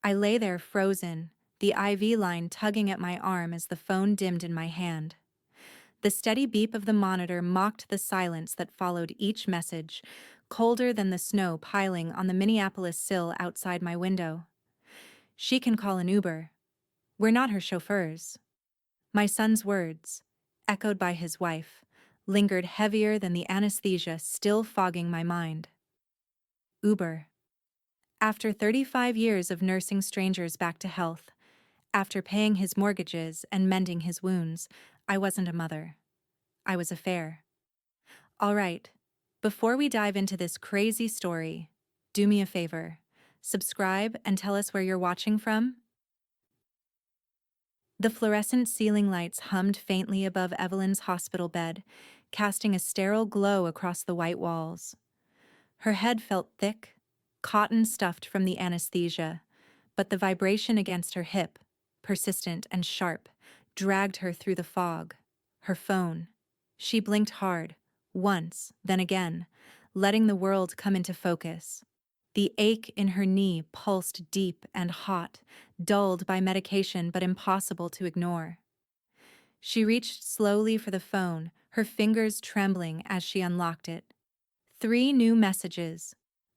I lay there frozen, the IV line tugging at my arm as the phone dimmed in my hand. The steady beep of the monitor mocked the silence that followed each message, colder than the snow piling on the Minneapolis sill outside my window. She can call an Uber. We're not her chauffeurs. My son's words, echoed by his wife, lingered heavier than the anesthesia still fogging my mind. Uber. After 35 years of nursing strangers back to health, after paying his mortgages and mending his wounds, I wasn't a mother. I was a fare. All right, before we dive into this crazy story, do me a favor. Subscribe and tell us where you're watching from. The fluorescent ceiling lights hummed faintly above Evelyn's hospital bed, casting a sterile glow across the white walls. Her head felt thick, cotton stuffed from the anesthesia, but the vibration against her hip, persistent and sharp, dragged her through the fog. Her phone. She blinked hard, once, then again, letting the world come into focus. The ache in her knee pulsed deep and hot, dulled by medication but impossible to ignore. She reached slowly for the phone, her fingers trembling as she unlocked it. 3 new messages.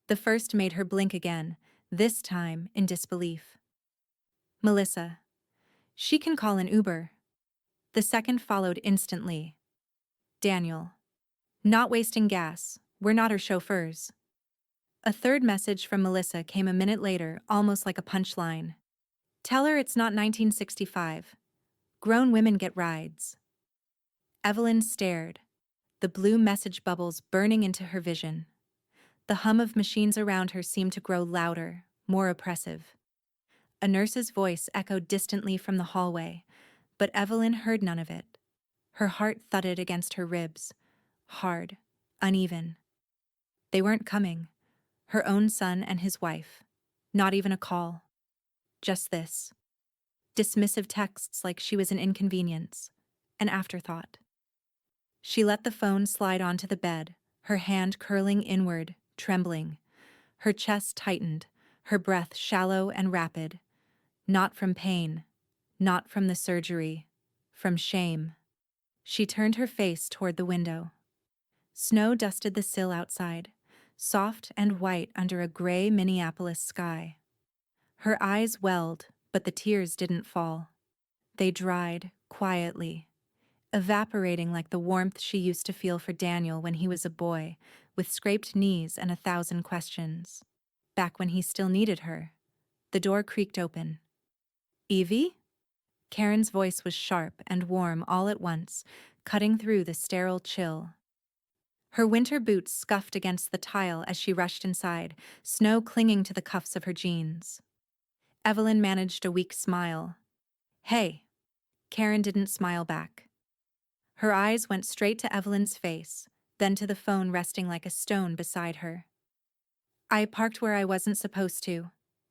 The first made her blink again, this time in disbelief. Melissa. She can call an Uber. The second followed instantly. Daniel. Not wasting gas. We're not her chauffeurs. A third message from Melissa came a minute later, almost like a punchline. Tell her it's not 1965. Grown women get rides. Evelyn stared, the blue message bubbles burning into her vision. The hum of machines around her seemed to grow louder, more oppressive. A nurse's voice echoed distantly from the hallway, but Evelyn heard none of it. Her heart thudded against her ribs, hard, uneven. They weren't coming. Her own son and his wife. Not even a call. Just this. Dismissive texts like she was an inconvenience, an afterthought. She let the phone slide onto the bed, her hand curling inward, trembling. Her chest tightened, her breath shallow and rapid. Not from pain, not from the surgery, from shame. She turned her face toward the window. Snow dusted the sill outside, soft and white under a gray Minneapolis sky. Her eyes welled, but the tears didn't fall. They dried, quietly, evaporating like the warmth she used to feel for Daniel when he was a boy, with scraped knees and 1,000 questions. Back when he still needed her. The door creaked open. Evie? Karen's voice was sharp and warm all at once, cutting through the sterile chill. Her winter boots scuffed against the tile as she rushed inside, snow clinging to the cuffs of her jeans. Evelyn managed a weak smile. Hey. Karen didn't smile back. Her eyes went straight to Evelyn's face, then to the phone resting like a stone beside her. I parked where I wasn't supposed to,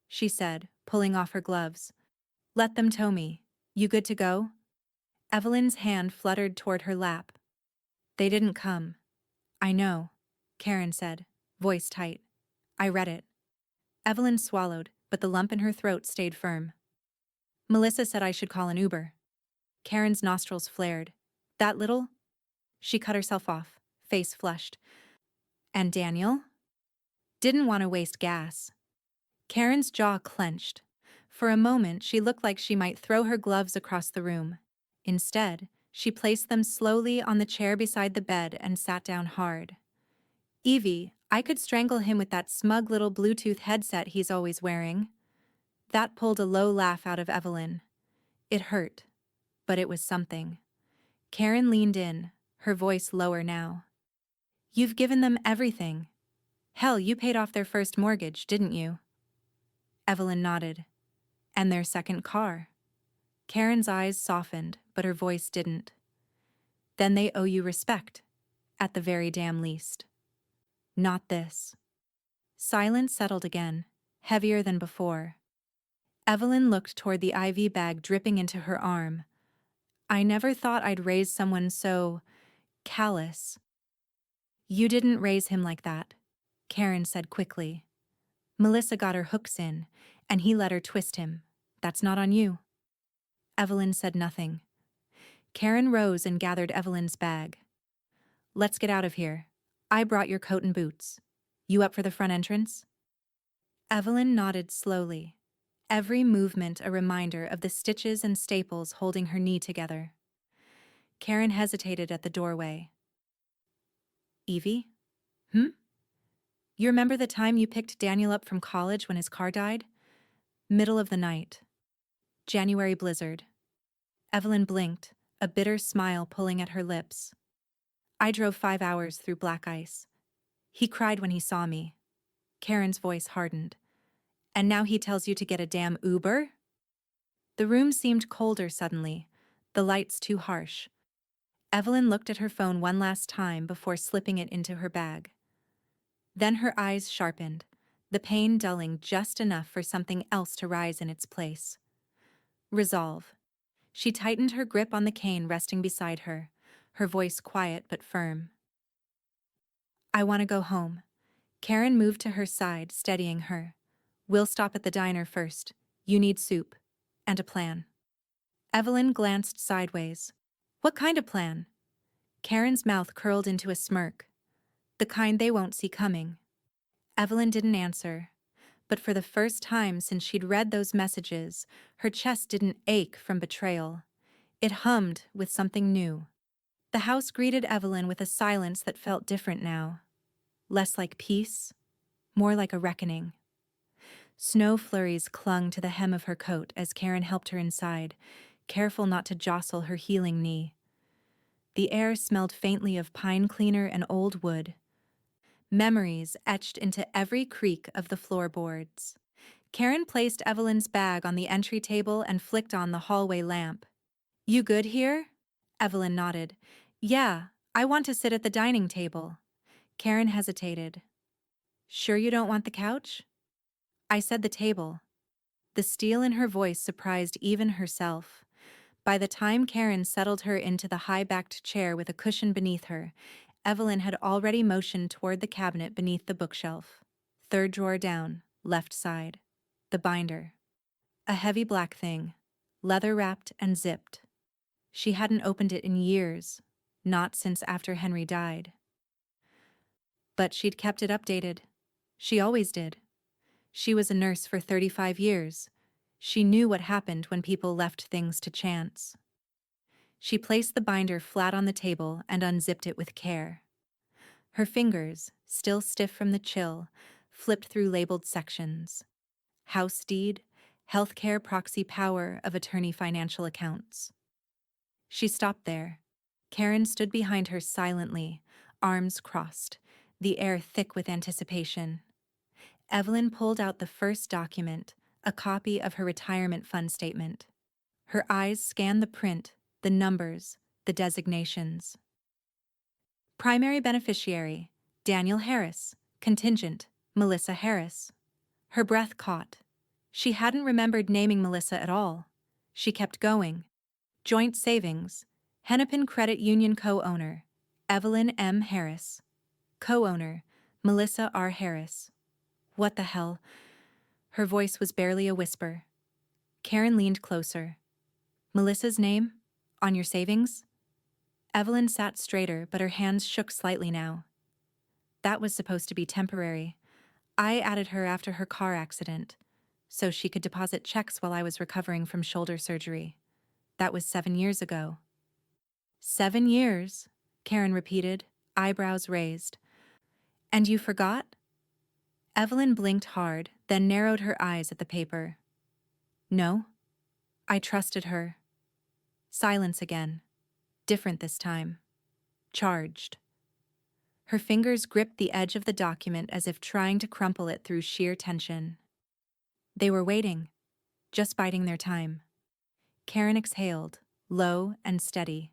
she said, pulling off her gloves. Let them tow me. You good to go? Evelyn's hand fluttered toward her lap. They didn't come. I know, Karen said, voice tight. I read it. Evelyn swallowed, but the lump in her throat stayed firm. Melissa said I should call an Uber. Karen's nostrils flared. That little? She cut herself off, face flushed. And Daniel? Didn't want to waste gas. Karen's jaw clenched. For a moment, she looked like she might throw her gloves across the room. Instead, she placed them slowly on the chair beside the bed and sat down hard. Evie, I could strangle him with that smug little Bluetooth headset he's always wearing. That pulled a low laugh out of Evelyn. It hurt, but it was something. Karen leaned in, her voice lower now. You've given them everything. Hell, you paid off their first mortgage, didn't you? Evelyn nodded. And their second car. Karen's eyes softened, but her voice didn't. Then they owe you respect, at the very damn least. Not this. Silence settled again, heavier than before. Evelyn looked toward the IV bag dripping into her arm. I never thought I'd raise someone so callous. You didn't raise him like that, Karen said quickly. Melissa got her hooks in, And he let her twist him. That's not on you. Evelyn said nothing. Karen rose and gathered Evelyn's bag. Let's get out of here. I brought your coat and boots. You up for the front entrance? Evelyn nodded slowly, every movement a reminder of the stitches and staples holding her knee together. Karen hesitated at the doorway. Evie? You remember the time you picked Daniel up from college when his car died? Middle of the night. January blizzard. Evelyn blinked, a bitter smile pulling at her lips. I drove 5 hours through black ice. He cried when he saw me. Karen's voice hardened. And now he tells you to get a damn Uber? The room seemed colder suddenly, the lights too harsh. Evelyn looked at her phone one last time before slipping it into her bag. Then her eyes sharpened, the pain dulling just enough for something else to rise in its place. Resolve. She tightened her grip on the cane resting beside her, her voice quiet but firm. I want to go home. Karen moved to her side, steadying her. We'll stop at the diner first. You need soup. And a plan. Evelyn glanced sideways. What kind of plan? Karen's mouth curled into a smirk. The kind they won't see coming. Evelyn didn't answer. But for the first time since she'd read those messages, her chest didn't ache from betrayal. It hummed with something new. The house greeted Evelyn with a silence that felt different now. Less like peace, more like a reckoning. Snow flurries clung to the hem of her coat as Karen helped her inside, careful not to jostle her healing knee. The air smelled faintly of pine cleaner and old wood. Memories etched into every creak of the floorboards. Karen placed Evelyn's bag on the entry table and flicked on the hallway lamp. You good here? Evelyn nodded. Yeah, I want to sit at the dining table. Karen hesitated. Sure you don't want the couch? I said the table. The steel in her voice surprised even herself. By the time Karen settled her into the high-backed chair with a cushion beneath her, Evelyn had already motioned toward the cabinet beneath the bookshelf. Third drawer down, left side. The binder. A heavy black thing, leather-wrapped and zipped. She hadn't opened it in years, not since after Henry died. But she'd kept it updated. She always did. She was a nurse for 35 years. She knew what happened when people left things to chance. She placed the binder flat on the table and unzipped it with care. Her fingers, still stiff from the chill, flipped through labeled sections. House deed, healthcare proxy power of attorney financial accounts. She stopped there. Karen stood behind her silently, arms crossed, the air thick with anticipation. Evelyn pulled out the first document, a copy of her retirement fund statement. Her eyes scanned the print, the numbers, the designations. Primary beneficiary, Daniel Harris. Contingent, Melissa Harris. Her breath caught. She hadn't remembered naming Melissa at all. She kept going. Joint savings, Hennepin Credit Union co-owner, Evelyn M. Harris. Co-owner, Melissa R. Harris. What the hell? Her voice was barely a whisper. Karen leaned closer. Melissa's name? On your savings? Evelyn sat straighter, but her hands shook slightly now. That was supposed to be temporary. I added her after her car accident, so she could deposit checks while I was recovering from shoulder surgery. That was 7 years ago. 7 years, Karen repeated, eyebrows raised. And you forgot? Evelyn blinked hard, then narrowed her eyes at the paper. No. I trusted her. Silence again. Different this time. Charged. Her fingers gripped the edge of the document as if trying to crumple it through sheer tension. They were waiting, just biding their time. Karen exhaled, low and steady.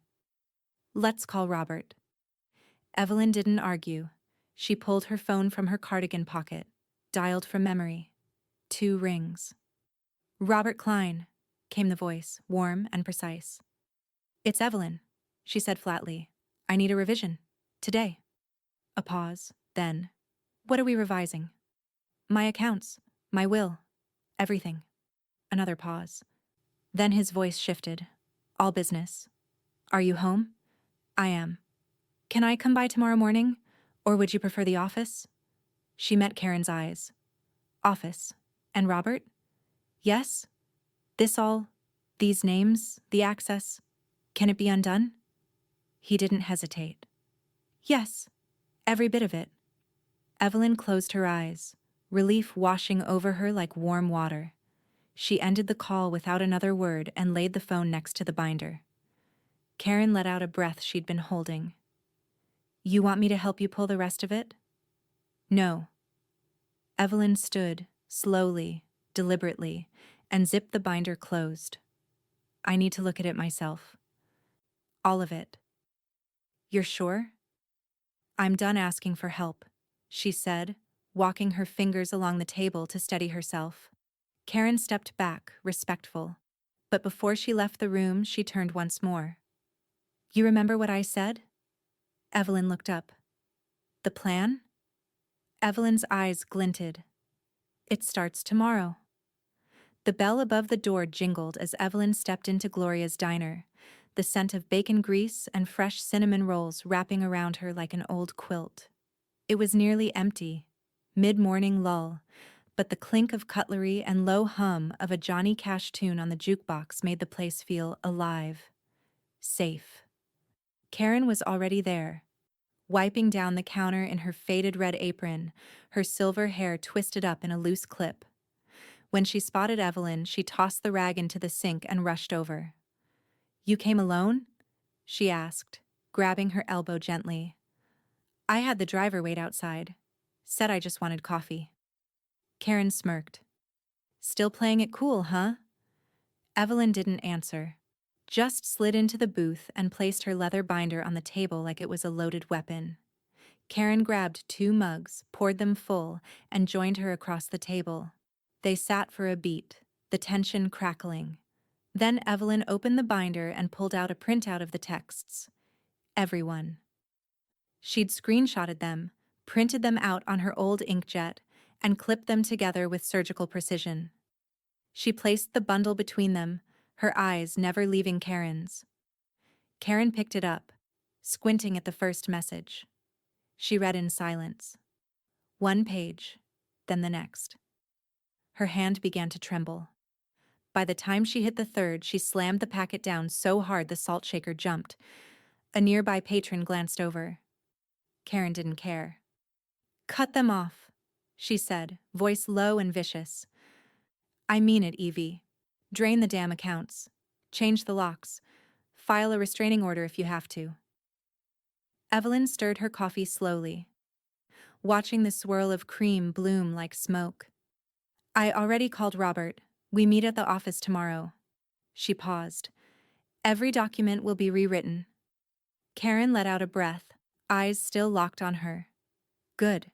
Let's call Robert. Evelyn didn't argue. She pulled her phone from her cardigan pocket, dialed from memory. 2 rings. Robert Klein, came the voice, warm and precise. It's Evelyn, she said flatly. I need a revision. Today. A pause, then. What are we revising? My accounts, my will. Everything. Another pause. Then his voice shifted. All business. Are you home? I am. Can I come by tomorrow morning? Or would you prefer the office? She met Karen's eyes. Office. And Robert? Yes? This all? These names? The access? Can it be undone? He didn't hesitate. Yes. Every bit of it. Evelyn closed her eyes, relief washing over her like warm water. She ended the call without another word and laid the phone next to the binder. Karen let out a breath she'd been holding. You want me to help you pull the rest of it? No. Evelyn stood, slowly, deliberately, and zipped the binder closed. I need to look at it myself. All of it. You're sure? I'm done asking for help, she said, walking her fingers along the table to steady herself. Karen stepped back, respectful. But before she left the room, she turned once more. You remember what I said? Evelyn looked up. The plan? Evelyn's eyes glinted. It starts tomorrow. The bell above the door jingled as Evelyn stepped into Gloria's diner, the scent of bacon grease and fresh cinnamon rolls wrapping around her like an old quilt. It was nearly empty, mid-morning lull, but the clink of cutlery and low hum of a Johnny Cash tune on the jukebox made the place feel alive, safe. Karen was already there, wiping down the counter in her faded red apron, her silver hair twisted up in a loose clip. When she spotted Evelyn, she tossed the rag into the sink and rushed over. You came alone? She asked, grabbing her elbow gently. I had the driver wait outside. Said I just wanted coffee. Karen smirked. Still playing it cool, huh? Evelyn didn't answer, just slid into the booth and placed her leather binder on the table like it was a loaded weapon. Karen grabbed 2 mugs, poured them full, and joined her across the table. They sat for a beat, the tension crackling. Then Evelyn opened the binder and pulled out a printout of the texts. Everyone. She'd screenshotted them, printed them out on her old inkjet, and clipped them together with surgical precision. She placed the bundle between them, her eyes never leaving Karen's. Karen picked it up, squinting at the first message. She read in silence. 1 page, then the next. Her hand began to tremble. By the time she hit the 3rd, she slammed the packet down so hard the salt shaker jumped. A nearby patron glanced over. Karen didn't care. Cut them off, she said, voice low and vicious. I mean it, Evie. Drain the damn accounts. Change the locks. File a restraining order if you have to. Evelyn stirred her coffee slowly, watching the swirl of cream bloom like smoke. I already called Robert. We meet at the office tomorrow. She paused. Every document will be rewritten. Karen let out a breath, eyes still locked on her. Good.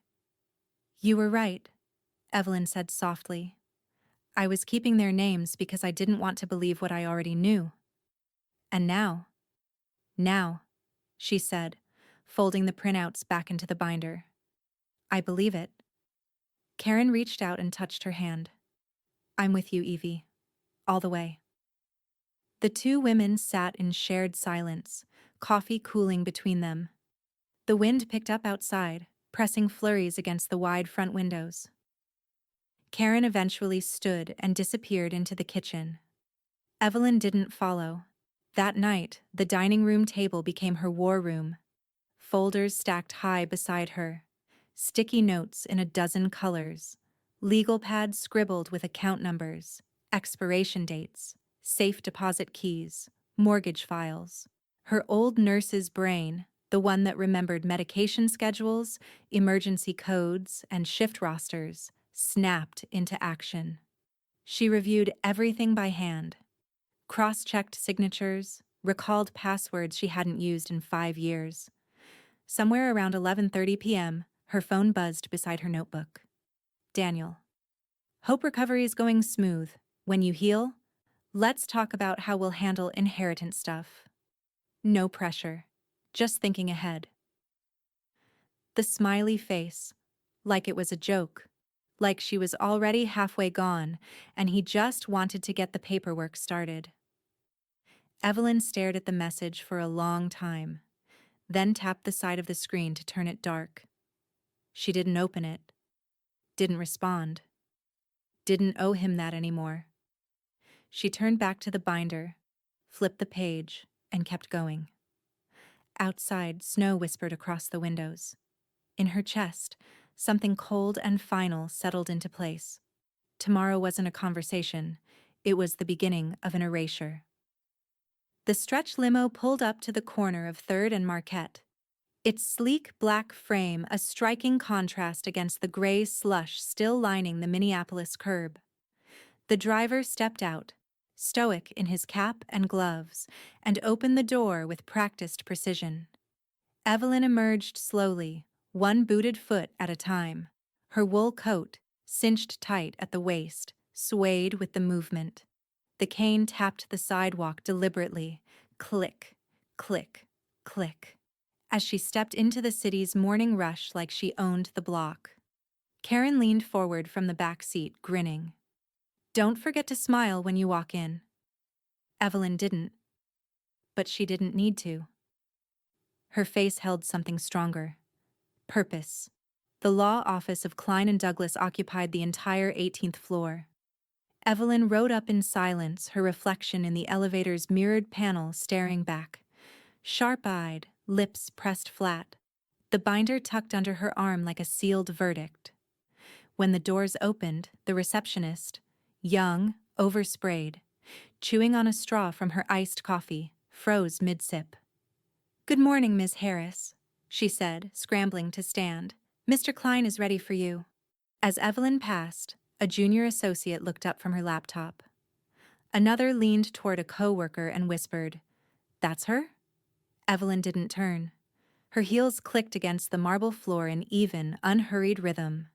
You were right, Evelyn said softly. I was keeping their names because I didn't want to believe what I already knew. And now, she said, folding the printouts back into the binder. I believe it. Karen reached out and touched her hand. I'm with you, Evie. All the way. The 2 women sat in shared silence, coffee cooling between them. The wind picked up outside, pressing flurries against the wide front windows. Karen eventually stood and disappeared into the kitchen. Evelyn didn't follow. That night, the dining room table became her war room. Folders stacked high beside her, sticky notes in a dozen colors, legal pads scribbled with account numbers, expiration dates, safe deposit keys, mortgage files. Her old nurse's brain, the one that remembered medication schedules, emergency codes, and shift rosters, snapped into action. She reviewed everything by hand, cross-checked signatures, recalled passwords she hadn't used in 5 years. Somewhere around 11:30 p.m., her phone buzzed beside her notebook. Daniel. Hope recovery is going smooth. When you heal, let's talk about how we'll handle inheritance stuff. No pressure. Just thinking ahead. The smiley face, like it was a joke, like she was already halfway gone, and he just wanted to get the paperwork started. Evelyn stared at the message for a long time, then tapped the side of the screen to turn it dark. She didn't open it, didn't respond, didn't owe him that anymore. She turned back to the binder, flipped the page, and kept going. Outside, snow whispered across the windows. In her chest, something cold and final settled into place. Tomorrow wasn't a conversation, it was the beginning of an erasure. The stretch limo pulled up to the corner of 3rd and Marquette. Its sleek black frame a striking contrast against the gray slush still lining the Minneapolis curb. The driver stepped out, stoic in his cap and gloves, and opened the door with practiced precision. Evelyn emerged slowly, one booted foot at a time. Her wool coat, cinched tight at the waist, swayed with the movement. The cane tapped the sidewalk deliberately, click, click, click, as she stepped into the city's morning rush like she owned the block. Karen leaned forward from the back seat, grinning. "Don't forget to smile when you walk in." Evelyn didn't. But she didn't need to. Her face held something stronger. Purpose. The law office of Klein and Douglas occupied the entire 18th floor. Evelyn rode up in silence, her reflection in the elevator's mirrored panel staring back. Sharp-eyed, lips pressed flat, the binder tucked under her arm like a sealed verdict. When the doors opened, the receptionist, young, oversprayed, chewing on a straw from her iced coffee, froze mid-sip. "Good morning, Miss Harris," she said, scrambling to stand. "Mr. Klein is ready for you." As Evelyn passed, a junior associate looked up from her laptop. Another leaned toward a coworker and whispered, "That's her?" Evelyn didn't turn. Her heels clicked against the marble floor in even, unhurried rhythm.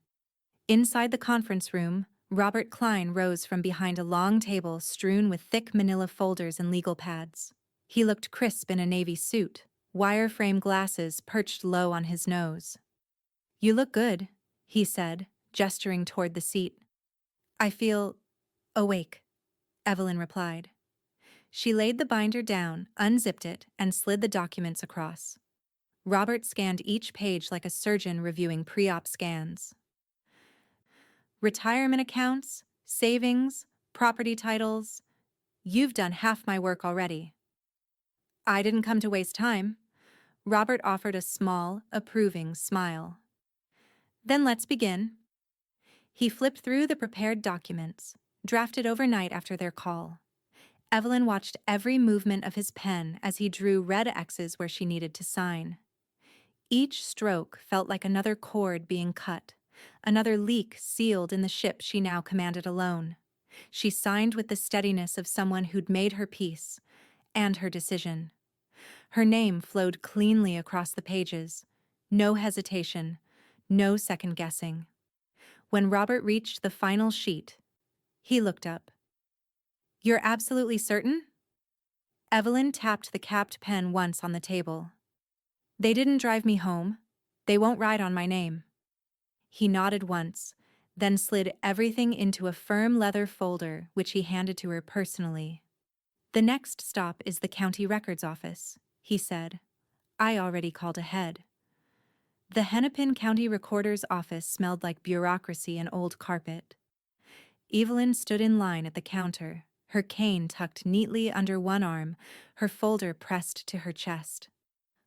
Inside the conference room, Robert Klein rose from behind a long table strewn with thick manila folders and legal pads. He looked crisp in a navy suit, wire-frame glasses perched low on his nose. "You look good," he said, gesturing toward the seat. "I feel awake," Evelyn replied. She laid the binder down, unzipped it, and slid the documents across. Robert scanned each page like a surgeon reviewing pre-op scans. "Retirement accounts, savings, property titles. You've done half my work already." "I didn't come to waste time." Robert offered a small, approving smile. "Then let's begin." He flipped through the prepared documents, drafted overnight after their call. Evelyn watched every movement of his pen as he drew red X's where she needed to sign. Each stroke felt like another cord being cut, another leak sealed in the ship she now commanded alone. She signed with the steadiness of someone who'd made her peace, and her decision. Her name flowed cleanly across the pages. No hesitation, no second-guessing. When Robert reached the final sheet, he looked up. "You're absolutely certain?" Evelyn tapped the capped pen once on the table. "They didn't drive me home. They won't ride on my name." He nodded once, then slid everything into a firm leather folder which he handed to her personally. "The next stop is the county records office," he said. "I already called ahead." The Hennepin County Recorder's office smelled like bureaucracy and old carpet. Evelyn stood in line at the counter, her cane tucked neatly under one arm, her folder pressed to her chest.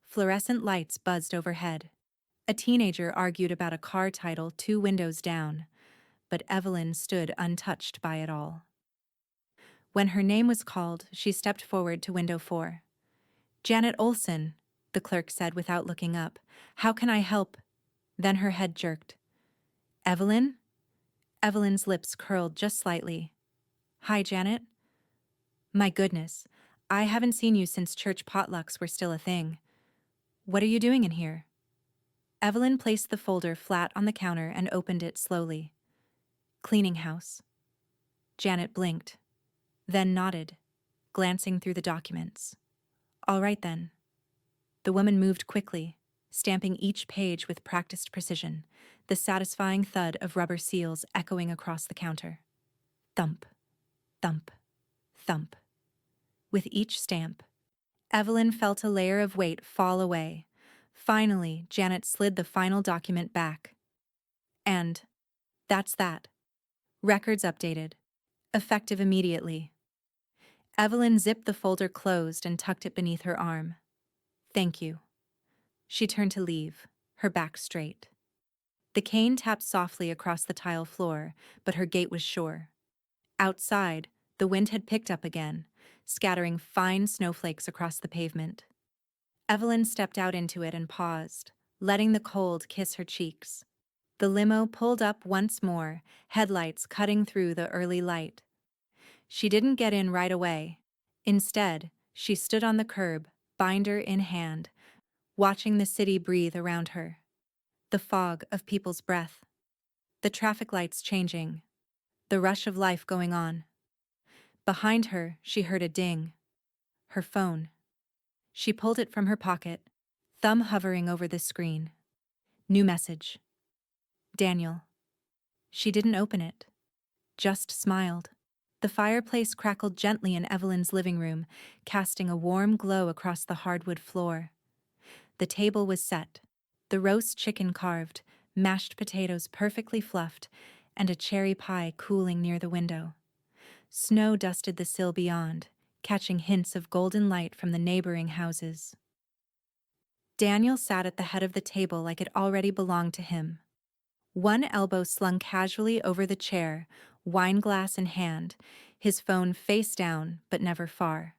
Fluorescent lights buzzed overhead. A teenager argued about a car title 2 windows down, but Evelyn stood untouched by it all. When her name was called, she stepped forward to window 4. "Janet Olson," the clerk said without looking up. "How can I help?" Then her head jerked. "Evelyn?" Evelyn's lips curled just slightly. "Hi, Janet." "My goodness, I haven't seen you since church potlucks were still a thing. What are you doing in here?" Evelyn placed the folder flat on the counter and opened it slowly. "Cleaning house." Janet blinked, then nodded, glancing through the documents. "All right then." The woman moved quickly, stamping each page with practiced precision, the satisfying thud of rubber seals echoing across the counter. Thump, thump, thump. With each stamp, Evelyn felt a layer of weight fall away. Finally, Janet slid the final document back. And that's that. Records updated. Effective immediately. Evelyn zipped the folder closed and tucked it beneath her arm. Thank you. She turned to leave, her back straight. The cane tapped softly across the tile floor, but her gait was sure. Outside, the wind had picked up again, scattering fine snowflakes across the pavement. Evelyn stepped out into it and paused, letting the cold kiss her cheeks. The limo pulled up once more, headlights cutting through the early light. She didn't get in right away. Instead, she stood on the curb, binder in hand, watching the city breathe around her. The fog of people's breath. The traffic lights changing. The rush of life going on. Behind her, she heard a ding. Her phone. She pulled it from her pocket, thumb hovering over the screen. New message. Daniel. She didn't open it. Just smiled. The fireplace crackled gently in Evelyn's living room, casting a warm glow across the hardwood floor. The table was set. The roast chicken carved, mashed potatoes perfectly fluffed, and a cherry pie cooling near the window. Snow dusted the sill beyond, catching hints of golden light from the neighboring houses. Daniel sat at the head of the table like it already belonged to him. One elbow slung casually over the chair, wine glass in hand, his phone face down but never far.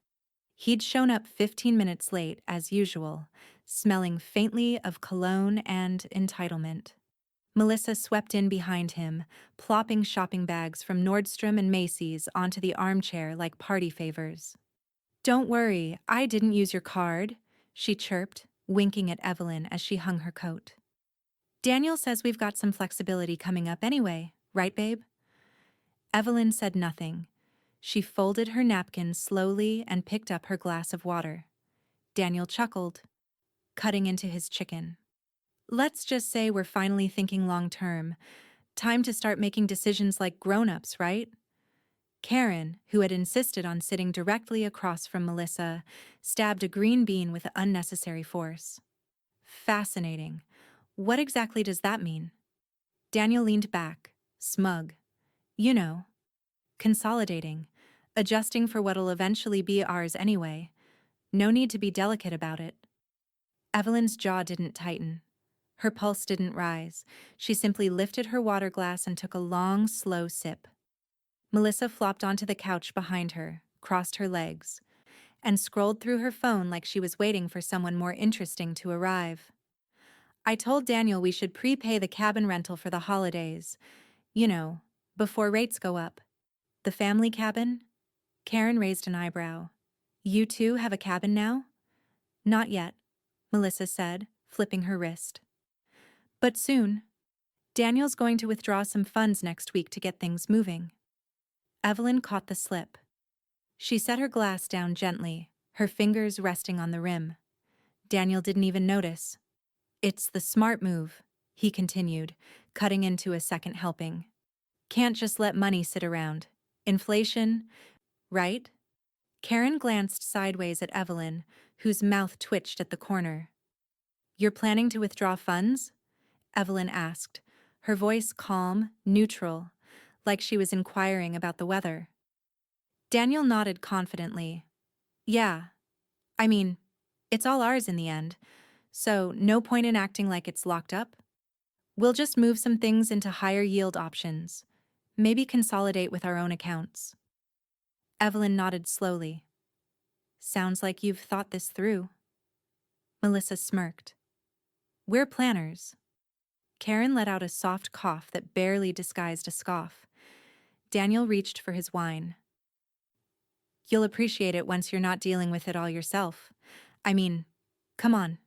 He'd shown up 15 minutes late, as usual, smelling faintly of cologne and entitlement. Melissa swept in behind him, plopping shopping bags from Nordstrom and Macy's onto the armchair like party favors. "Don't worry, I didn't use your card," she chirped, winking at Evelyn as she hung her coat. "Daniel says we've got some flexibility coming up anyway, right, babe?" Evelyn said nothing. She folded her napkin slowly and picked up her glass of water. Daniel chuckled, cutting into his chicken. "Let's just say we're finally thinking long-term. Time to start making decisions like grown-ups, right?" Karen, who had insisted on sitting directly across from Melissa, stabbed a green bean with unnecessary force. "Fascinating. What exactly does that mean?" Daniel leaned back, smug. "You know, consolidating, adjusting for what'll eventually be ours anyway. No need to be delicate about it." Evelyn's jaw didn't tighten. Her pulse didn't rise. She simply lifted her water glass and took a long, slow sip. Melissa flopped onto the couch behind her, crossed her legs, and scrolled through her phone like she was waiting for someone more interesting to arrive. "I told Daniel we should prepay the cabin rental for the holidays. You know, before rates go up." "The family cabin?" Karen raised an eyebrow. "You two have a cabin now?" "Not yet," Melissa said, flipping her wrist. "But soon. Daniel's going to withdraw some funds next week to get things moving." Evelyn caught the slip. She set her glass down gently, her fingers resting on the rim. Daniel didn't even notice. "It's the smart move," he continued, cutting into a second helping. "Can't just let money sit around. Inflation, right?" Karen glanced sideways at Evelyn, whose mouth twitched at the corner. "You're planning to withdraw funds?" Evelyn asked, her voice calm, neutral, like she was inquiring about the weather. Daniel nodded confidently. "Yeah. I mean, it's all ours in the end, so no point in acting like it's locked up. We'll just move some things into higher yield options. Maybe consolidate with our own accounts." Evelyn nodded slowly. "Sounds like you've thought this through." Melissa smirked. "We're planners." Karen let out a soft cough that barely disguised a scoff. Daniel reached for his wine. "You'll appreciate it once you're not dealing with it all yourself. I mean, come on.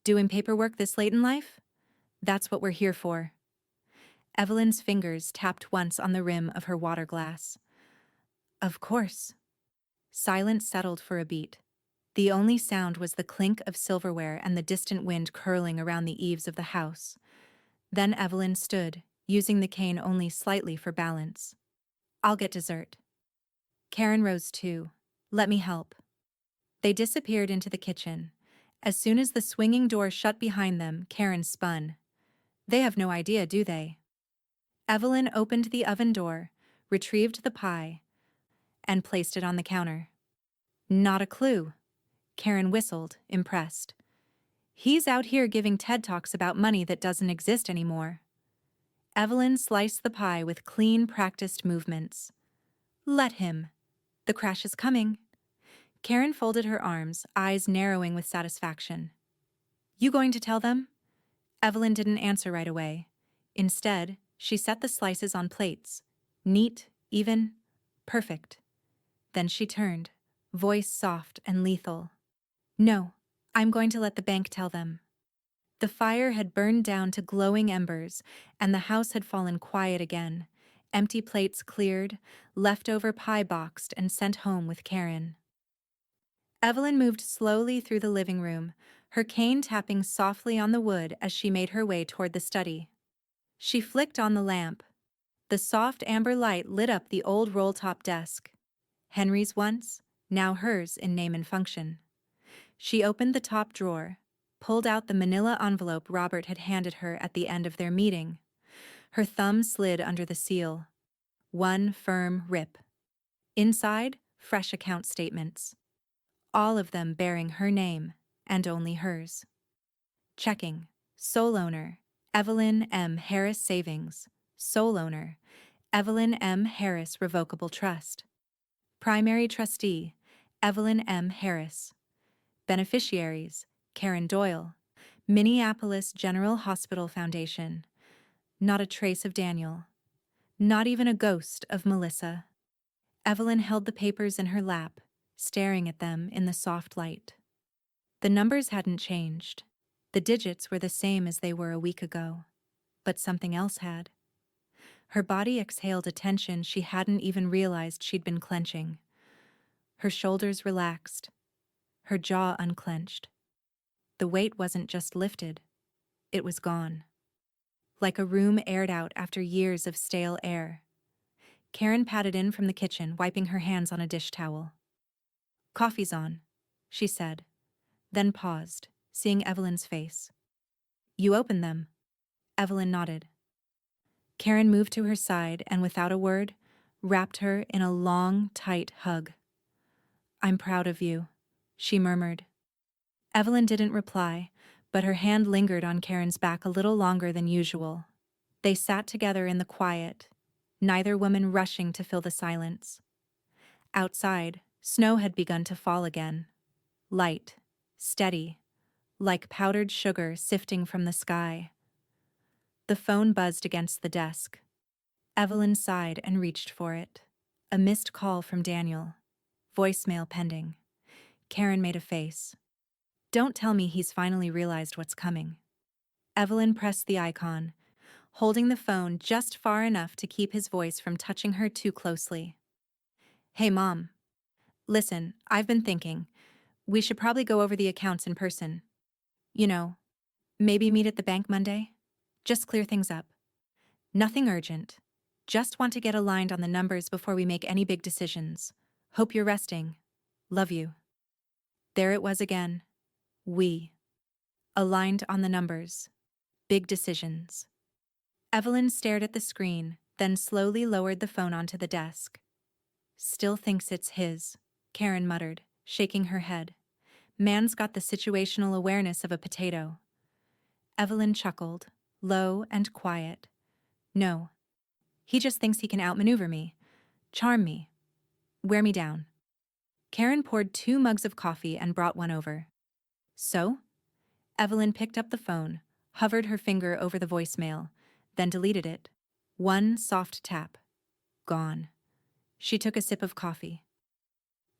Doing paperwork this late in life? That's what we're here for." Evelyn's fingers tapped once on the rim of her water glass. "Of course." Silence settled for a beat. The only sound was the clink of silverware and the distant wind curling around the eaves of the house. Then Evelyn stood, using the cane only slightly for balance. "I'll get dessert." Karen rose too. "Let me help." They disappeared into the kitchen. As soon as the swinging door shut behind them, Karen spun. They have no idea, do they? Evelyn opened the oven door, retrieved the pie, and placed it on the counter. Not a clue. Karen whistled, impressed. He's out here giving TED Talks about money that doesn't exist anymore. Evelyn sliced the pie with clean, practiced movements. Let him. The crash is coming. Karen folded her arms, eyes narrowing with satisfaction. You going to tell them? Evelyn didn't answer right away. Instead, she set the slices on plates. Neat, even, perfect. Then she turned, voice soft and lethal. No, I'm going to let the bank tell them. The fire had burned down to glowing embers, and the house had fallen quiet again. Empty plates cleared, leftover pie boxed and sent home with Karen. Evelyn moved slowly through the living room, her cane tapping softly on the wood as she made her way toward the study. She flicked on the lamp. The soft amber light lit up the old roll-top desk. Henry's once, now hers in name and function. She opened the top drawer, pulled out the manila envelope Robert had handed her at the end of their meeting. Her thumb slid under the seal. One firm rip. Inside, fresh account statements. All of them bearing her name, and only hers. Checking. Sole owner, Evelyn M. Harris Savings. Sole owner, Evelyn M. Harris Revocable Trust. Primary trustee, Evelyn M. Harris. Beneficiaries, Karen Doyle. Minneapolis General Hospital Foundation. Not a trace of Daniel. Not even a ghost of Melissa. Evelyn held the papers in her lap, staring at them in the soft light. The numbers hadn't changed. The digits were the same as they were a week ago. But something else had. Her body exhaled a tension she hadn't even realized she'd been clenching. Her shoulders relaxed. Her jaw unclenched. The weight wasn't just lifted. It was gone. Like a room aired out after years of stale air. Karen padded in from the kitchen, wiping her hands on a dish towel. "Coffee's on," she said, then paused, seeing Evelyn's face. "You opened them." Evelyn nodded. Karen moved to her side and, without a word, wrapped her in a long, tight hug. "I'm proud of you," she murmured. Evelyn didn't reply, but her hand lingered on Karen's back a little longer than usual. They sat together in the quiet, neither woman rushing to fill the silence. Outside, snow had begun to fall again. Light, steady, like powdered sugar sifting from the sky. The phone buzzed against the desk. Evelyn sighed and reached for it. A missed call from Daniel. Voicemail pending. Karen made a face. "Don't tell me he's finally realized what's coming." Evelyn pressed the icon, holding the phone just far enough to keep his voice from touching her too closely. "Hey, Mom. Listen, I've been thinking. We should probably go over the accounts in person. You know, maybe meet at the bank Monday? Just clear things up. Nothing urgent. Just want to get aligned on the numbers before we make any big decisions. Hope you're resting. Love you." There it was again. We. Aligned on the numbers. Big decisions. Evelyn stared at the screen, then slowly lowered the phone onto the desk. "Still thinks it's his," Karen muttered, shaking her head. "Man's got the situational awareness of a potato." Evelyn chuckled, low and quiet. "No. He just thinks he can outmaneuver me, charm me, wear me down." Karen poured 2 mugs of coffee and brought one over. "So?" Evelyn picked up the phone, hovered her finger over the voicemail, then deleted it. One soft tap. Gone. She took a sip of coffee.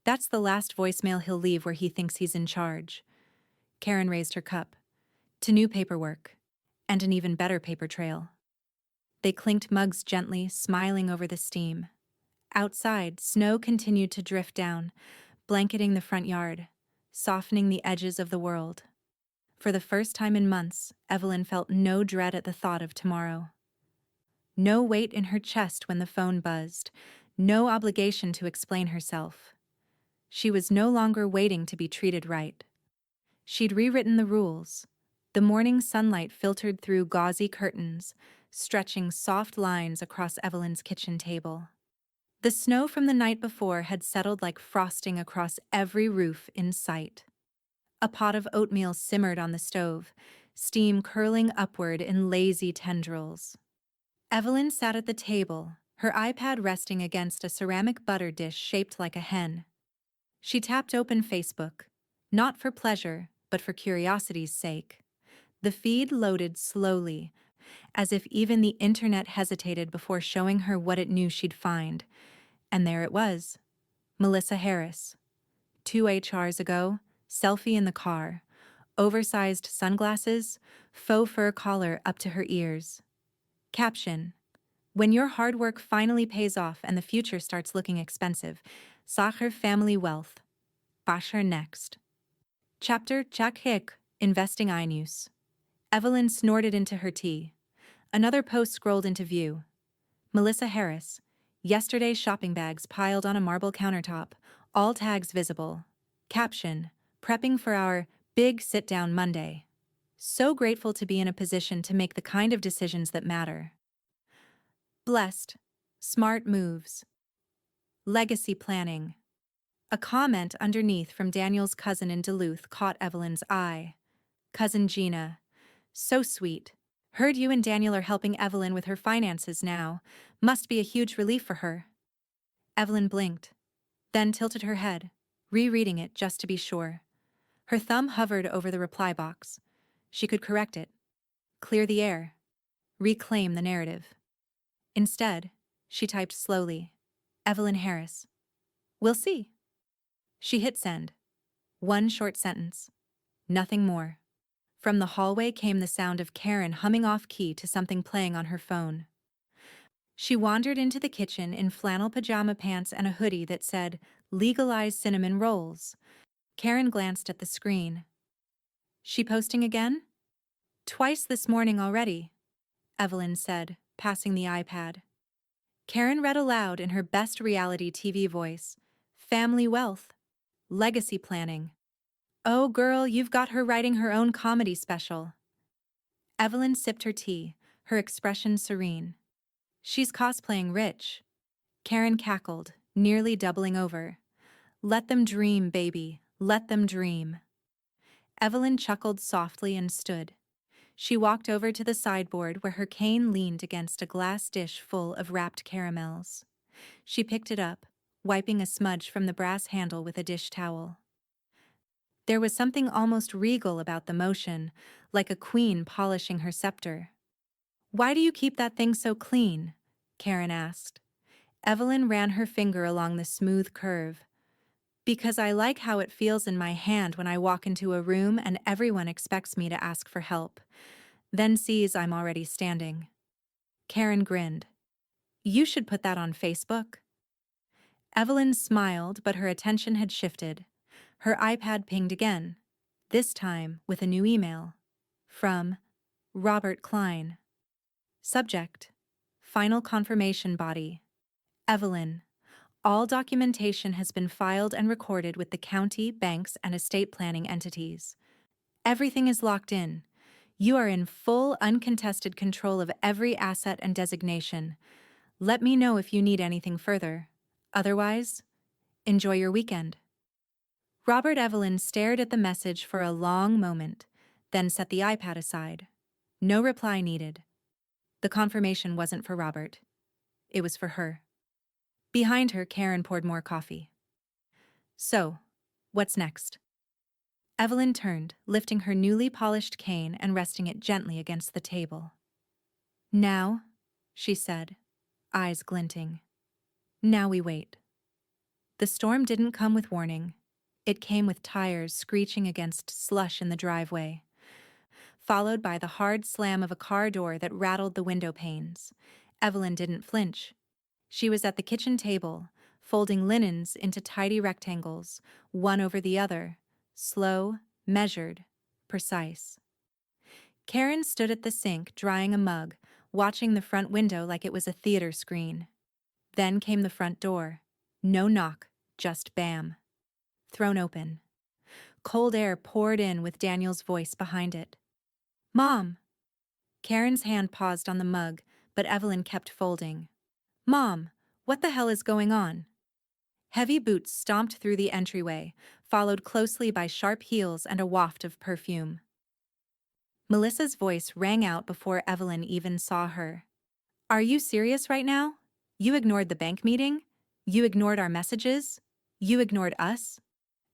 "That's the last voicemail he'll leave where he thinks he's in charge." Karen raised her cup. "To new paperwork. And an even better paper trail." They clinked mugs gently, smiling over the steam. Outside, snow continued to drift down, blanketing the front yard. softening the edges of the world. For the first time in months, Evelyn felt no dread at the thought of tomorrow. No weight in her chest when the phone buzzed, no obligation to explain herself. She was no longer waiting to be treated right. She'd rewritten the rules. The morning sunlight filtered through gauzy curtains, stretching soft lines across Evelyn's kitchen table. The snow from the night before had settled like frosting across every roof in sight. A pot of oatmeal simmered on the stove, steam curling upward in lazy tendrils. Evelyn sat at the table, her iPad resting against a ceramic butter dish shaped like a hen. She tapped open Facebook, not for pleasure, but for curiosity's sake. The feed loaded slowly, as if even the internet hesitated before showing her what it knew she'd find. And there it was. Melissa Harris. 2 HRs ago, selfie in the car, oversized sunglasses, faux fur collar up to her ears. Caption: when your hard work finally pays off and the future starts looking expensive, Sacher family wealth. Basher next. Chapter Chakhik, Investing iNews. Evelyn snorted into her tea. Another post scrolled into view. Melissa Harris. Yesterday's shopping bags piled on a marble countertop, all tags visible. Caption: prepping for our big sit-down Monday. So grateful to be in a position to make the kind of decisions that matter. Blessed. Smart moves. Legacy planning. A comment underneath from Daniel's cousin in Duluth caught Evelyn's eye. Cousin Gina. So sweet. Heard you and Daniel are helping Evelyn with her finances now. Must be a huge relief for her. Evelyn blinked, then tilted her head, rereading it just to be sure. Her thumb hovered over the reply box. She could correct it, clear the air, reclaim the narrative. Instead, she typed slowly, Evelyn Harris. We'll see. She hit send. One short sentence. Nothing more. From the hallway came the sound of Karen humming off key to something playing on her phone. She wandered into the kitchen in flannel pajama pants and a hoodie that said, "Legalize cinnamon rolls." Karen glanced at the screen. She posting again? Twice this morning already, Evelyn said, passing the iPad. Karen read aloud in her best reality TV voice, "Family wealth. Legacy planning. Oh girl, you've got her writing her own comedy special." Evelyn sipped her tea, her expression serene. She's cosplaying rich. Karen cackled, nearly doubling over. Let them dream, baby. Let them dream. Evelyn chuckled softly and stood. She walked over to the sideboard where her cane leaned against a glass dish full of wrapped caramels. She picked it up, wiping a smudge from the brass handle with a dish towel. There was something almost regal about the motion, like a queen polishing her scepter. "Why do you keep that thing so clean?" Karen asked. Evelyn ran her finger along the smooth curve. "Because I like how it feels in my hand when I walk into a room and everyone expects me to ask for help, then sees I'm already standing." Karen grinned. "You should put that on Facebook." Evelyn smiled, but her attention had shifted. Her iPad pinged again, this time with a new email. From Robert Klein. Subject: Final confirmation body. Evelyn. All documentation has been filed and recorded with the county, banks, and estate planning entities. Everything is locked in. You are in full, uncontested control of every asset and designation. Let me know if you need anything further. Otherwise, enjoy your weekend. Robert Evelyn stared at the message for a long moment, then set the iPad aside. No reply needed. The confirmation wasn't for Robert. It was for her. Behind her, Karen poured more coffee. "So, what's next?" Evelyn turned, lifting her newly polished cane and resting it gently against the table. "Now," she said, eyes glinting. "Now we wait." The storm didn't come with warning. It came with tires screeching against slush in the driveway, followed by the hard slam of a car door that rattled the window panes. Evelyn didn't flinch. She was at the kitchen table, folding linens into tidy rectangles, one over the other, slow, measured, precise. Karen stood at the sink drying a mug, watching the front window like it was a theater screen. Then came the front door. No knock, just bam. Thrown open. Cold air poured in with Daniel's voice behind it. Mom! Karen's hand paused on the mug, but Evelyn kept folding. Mom, what the hell is going on? Heavy boots stomped through the entryway, followed closely by sharp heels and a waft of perfume. Melissa's voice rang out before Evelyn even saw her. Are you serious right now? You ignored the bank meeting? You ignored our messages? You ignored us?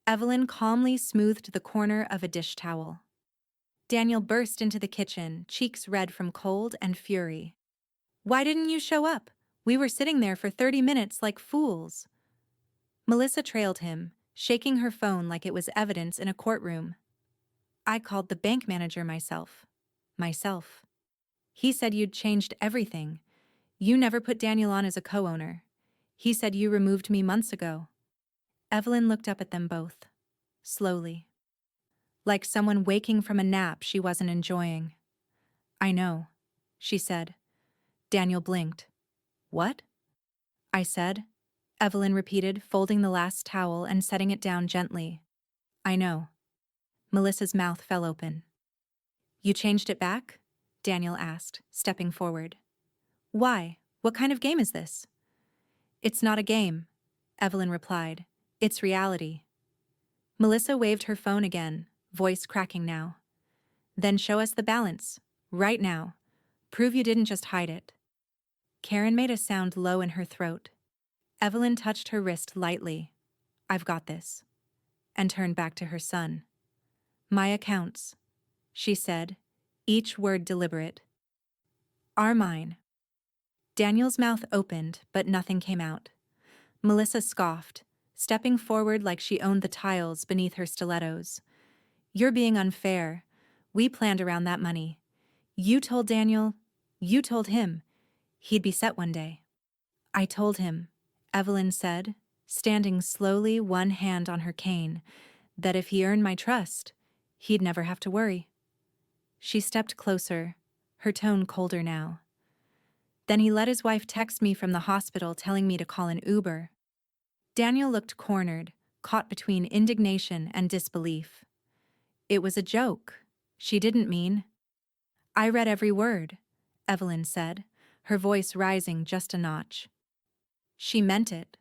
Evelyn calmly smoothed the corner of a dish towel. Daniel burst into the kitchen, cheeks red from cold and fury. Why didn't you show up? We were sitting there for 30 minutes like fools. Melissa trailed him, shaking her phone like it was evidence in a courtroom. I called the bank manager myself. Myself. He said you'd changed everything. You never put Daniel on as a co-owner. He said you removed me months ago. Evelyn looked up at them both. Slowly. Like someone waking from a nap she wasn't enjoying. I know, she said. Daniel blinked. What? I said. Evelyn repeated, folding the last towel and setting it down gently. I know. Melissa's mouth fell open. You changed it back? Daniel asked, stepping forward. Why? What kind of game is this? It's not a game, Evelyn replied. It's reality. Melissa waved her phone again, voice cracking now. Then show us the balance, right now. Prove you didn't just hide it. Karen made a sound low in her throat. Evelyn touched her wrist lightly. I've got this. And turned back to her son. My accounts, she said, each word deliberate. Are mine. Daniel's mouth opened, but nothing came out. Melissa scoffed, stepping forward like she owned the tiles beneath her stilettos. You're being unfair. We planned around that money. You told Daniel, you told him, he'd be set one day. I told him, Evelyn said, standing slowly, one hand on her cane, that if he earned my trust, he'd never have to worry. She stepped closer, her tone colder now. Then he let his wife text me from the hospital telling me to call an Uber. Daniel looked cornered, caught between indignation and disbelief. It was a joke. She didn't mean. I read every word, Evelyn said, her voice rising just a notch. She meant it.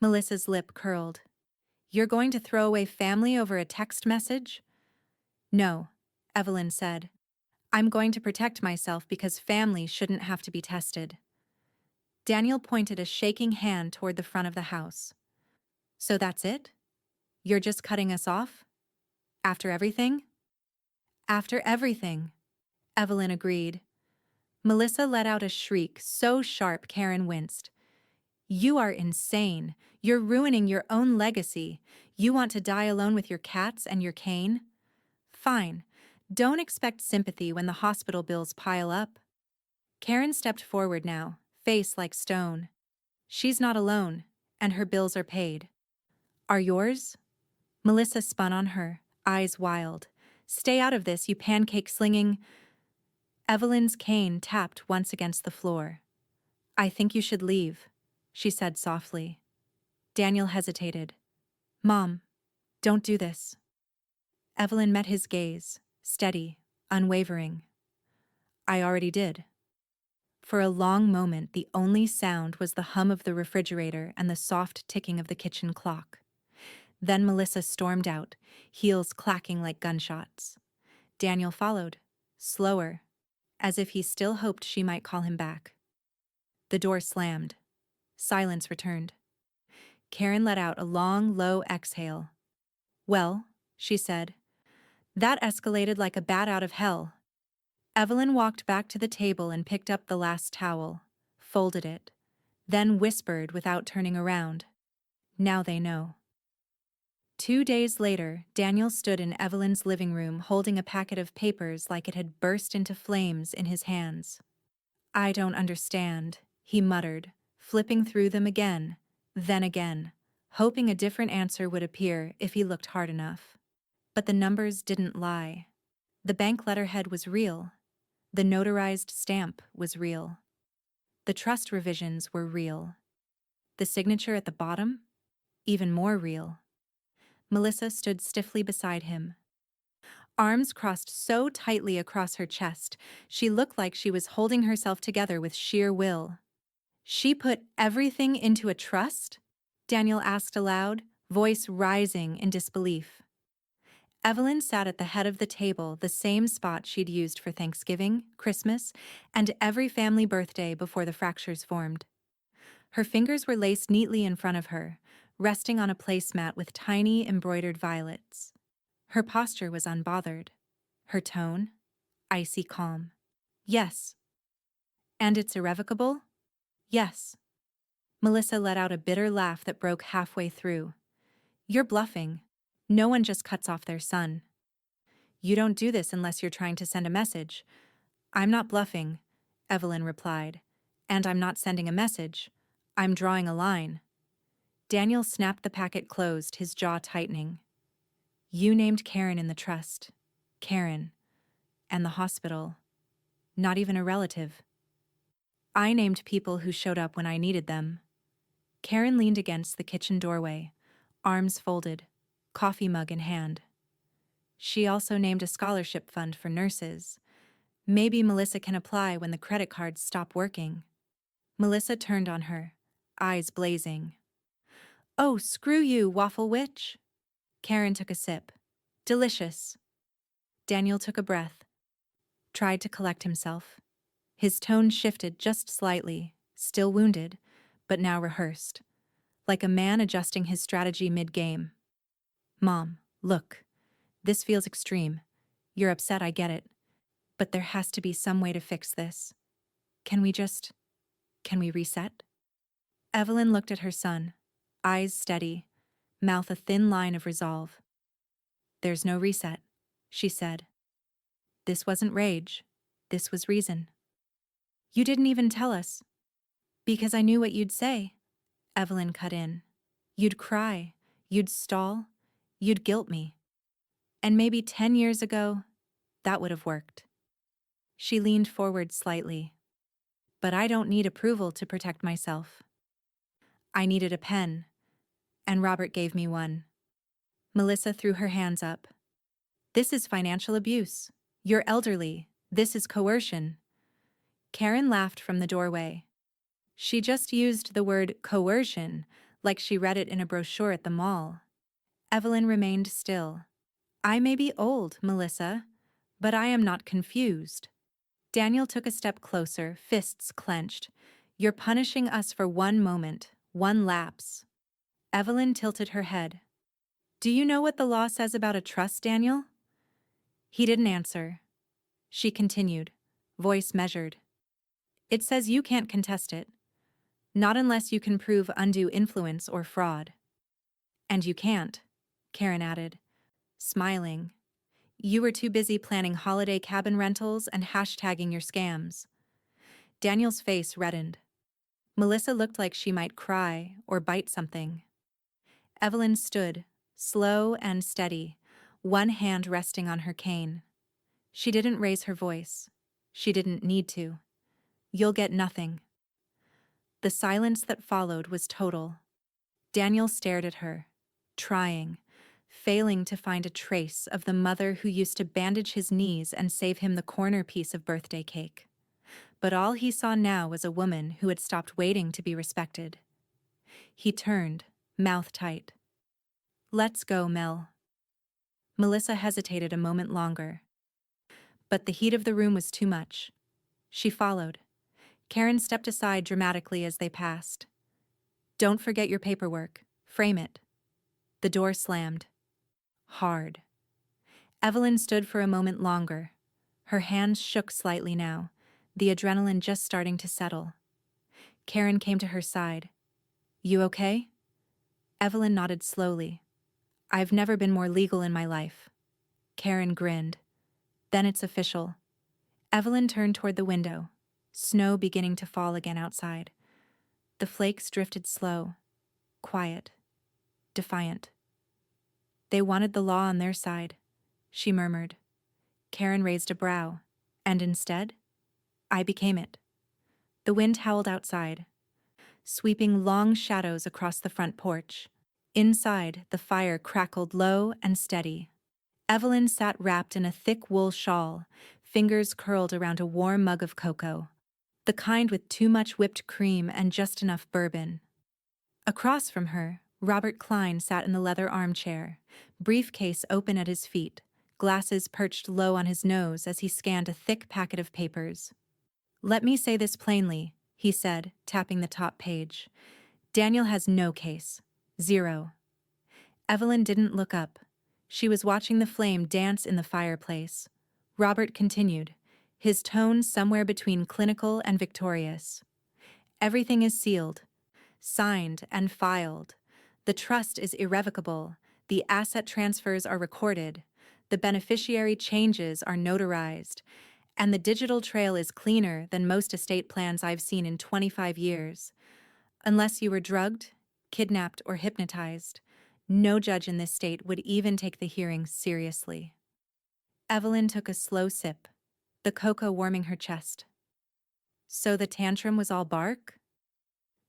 Melissa's lip curled. You're going to throw away family over a text message? No, Evelyn said. I'm going to protect myself because family shouldn't have to be tested. Daniel pointed a shaking hand toward the front of the house. So that's it? You're just cutting us off? After everything? After everything, Evelyn agreed. Melissa let out a shriek so sharp Karen winced. You are insane. You're ruining your own legacy. You want to die alone with your cats and your cane? Fine. Don't expect sympathy when the hospital bills pile up. Karen stepped forward now, face like stone. She's not alone, and her bills are paid. Are yours? Melissa spun on her, eyes wild. Stay out of this, you pancake-slinging... Evelyn's cane tapped once against the floor. I think you should leave, she said softly. Daniel hesitated. Mom, don't do this. Evelyn met his gaze, steady, unwavering. I already did. For a long moment, the only sound was the hum of the refrigerator and the soft ticking of the kitchen clock. Then Melissa stormed out, heels clacking like gunshots. Daniel followed, slower, as if he still hoped she might call him back. The door slammed. Silence returned. Karen let out a long, low exhale. Well, she said, that escalated like a bat out of hell. Evelyn walked back to the table and picked up the last towel, folded it, then whispered without turning around. Now they know. 2 days later, Daniel stood in Evelyn's living room holding a packet of papers like it had burst into flames in his hands. I don't understand, he muttered, flipping through them again, then again, hoping a different answer would appear if he looked hard enough. But the numbers didn't lie. The bank letterhead was real. The notarized stamp was real. The trust revisions were real. The signature at the bottom? Even more real. Melissa stood stiffly beside him. Arms crossed so tightly across her chest, she looked like she was holding herself together with sheer will. "She put everything into a trust?" Daniel asked aloud, voice rising in disbelief. Evelyn sat at the head of the table, the same spot she'd used for Thanksgiving, Christmas, and every family birthday before the fractures formed. Her fingers were laced neatly in front of her, resting on a placemat with tiny embroidered violets. Her posture was unbothered. Her tone, icy calm. "Yes." "And it's irrevocable?" "Yes." Melissa let out a bitter laugh that broke halfway through. "You're bluffing. No one just cuts off their son. You don't do this unless you're trying to send a message." "I'm not bluffing," Evelyn replied. "And I'm not sending a message. I'm drawing a line." Daniel snapped the packet closed, his jaw tightening. "You named Karen in the trust. Karen. And the hospital. Not even a relative." "I named people who showed up when I needed them." Karen leaned against the kitchen doorway, arms folded, coffee mug in hand. "She also named a scholarship fund for nurses. Maybe Melissa can apply when the credit cards stop working." Melissa turned on her, eyes blazing. "Oh, screw you, waffle witch." Karen took a sip. "Delicious." Daniel took a breath, tried to collect himself. His tone shifted just slightly, still wounded, but now rehearsed, like a man adjusting his strategy mid-game. "Mom, look. This feels extreme. You're upset, I get it. But there has to be some way to fix this. Can we reset?" Evelyn looked at her son, eyes steady, mouth a thin line of resolve. "There's no reset," she said. "This wasn't rage. This was reason." "You didn't even tell us." "Because I knew what you'd say," Evelyn cut in. "You'd cry, you'd stall, you'd guilt me. And maybe 10 years ago, that would have worked." She leaned forward slightly. "But I don't need approval to protect myself. I needed a pen, and Robert gave me one." Melissa threw her hands up. "This is financial abuse. You're elderly. This is coercion." Karen laughed from the doorway. She just used the word coercion like she read it in a brochure at the mall. Evelyn remained still. "I may be old, Melissa, but I am not confused." Daniel took a step closer, fists clenched. "You're punishing us for one moment, one lapse." Evelyn tilted her head. "Do you know what the law says about a trust, Daniel?" He didn't answer. She continued, voice measured. "It says you can't contest it. Not unless you can prove undue influence or fraud." "And you can't," Karen added, smiling. "You were too busy planning holiday cabin rentals and hashtagging your scams." Daniel's face reddened. Melissa looked like she might cry or bite something. Evelyn stood, slow and steady, one hand resting on her cane. She didn't raise her voice. She didn't need to. "You'll get nothing." The silence that followed was total. Daniel stared at her, trying, failing to find a trace of the mother who used to bandage his knees and save him the corner piece of birthday cake. But all he saw now was a woman who had stopped waiting to be respected. He turned, mouth tight. "Let's go, Mel." Melissa hesitated a moment longer. But the heat of the room was too much. She followed. Karen stepped aside dramatically as they passed. "Don't forget your paperwork. Frame it." The door slammed. Hard. Evelyn stood for a moment longer. Her hands shook slightly now, the adrenaline just starting to settle. Karen came to her side. "You okay?" Evelyn nodded slowly. "I've never been more legal in my life." Karen grinned. "Then it's official." Evelyn turned toward the window, snow beginning to fall again outside. The flakes drifted slow, quiet, defiant. They wanted the law on their side. she murmured. Karen raised a brow. And instead, I became it. The wind howled outside, sweeping long shadows across the front porch. Inside, the fire crackled low and steady. Evelyn sat wrapped in a thick wool shawl, fingers curled around a warm mug of cocoa, the kind with too much whipped cream and just enough bourbon. Across from her, Robert Klein sat in the leather armchair, briefcase open at his feet, glasses perched low on his nose as he scanned a thick packet of papers. "Let me say this plainly," he said, tapping the top page. "Daniel has no case. Zero." Evelyn didn't look up. She was watching the flame dance in the fireplace. Robert continued, his tone somewhere between clinical and victorious. "Everything is sealed, signed and filed. The trust is irrevocable. The asset transfers are recorded. The beneficiary changes are notarized. And the digital trail is cleaner than most estate plans I've seen in 25 years. Unless you were drugged, kidnapped, or hypnotized, no judge in this state would even take the hearing seriously." Evelyn took a slow sip, the cocoa warming her chest. "So the tantrum was all bark?"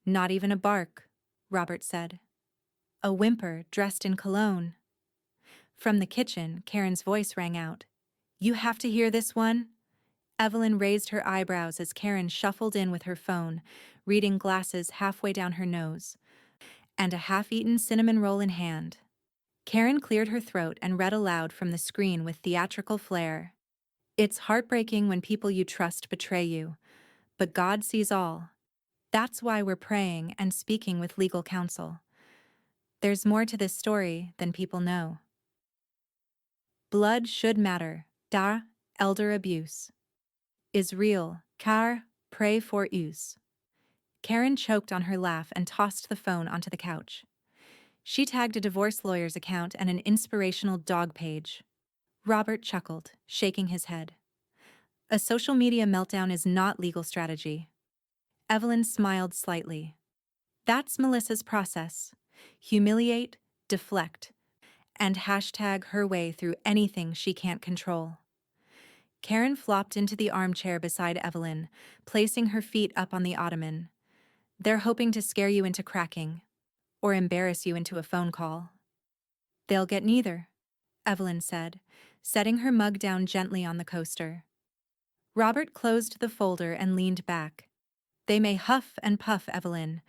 "Not even a bark," Robert said. "A whimper dressed in cologne." From the kitchen, Karen's voice rang out. "You have to hear this one?" Evelyn raised her eyebrows as Karen shuffled in with her phone, reading glasses halfway down her nose, and a half-eaten cinnamon roll in hand. Karen cleared her throat and read aloud from the screen with theatrical flair. "It's heartbreaking when people you trust betray you, but God sees all. That's why we're praying and speaking with legal counsel. There's more to this story than people know. Blood should matter. Da, elder abuse. Is real. Car, pray for us." Karen choked on her laugh and tossed the phone onto the couch. She tagged a divorce lawyer's account and an inspirational dog page. Robert chuckled, shaking his head. "A social media meltdown is not legal strategy." Evelyn smiled slightly. "That's Melissa's process. Humiliate, deflect, and hashtag her way through anything she can't control." Karen flopped into the armchair beside Evelyn, placing her feet up on the ottoman. "They're hoping to scare you into cracking, or embarrass you into a phone call." "They'll get neither," Evelyn said, setting her mug down gently on the coaster. Robert closed the folder and leaned back. "They may huff and puff, Evelyn,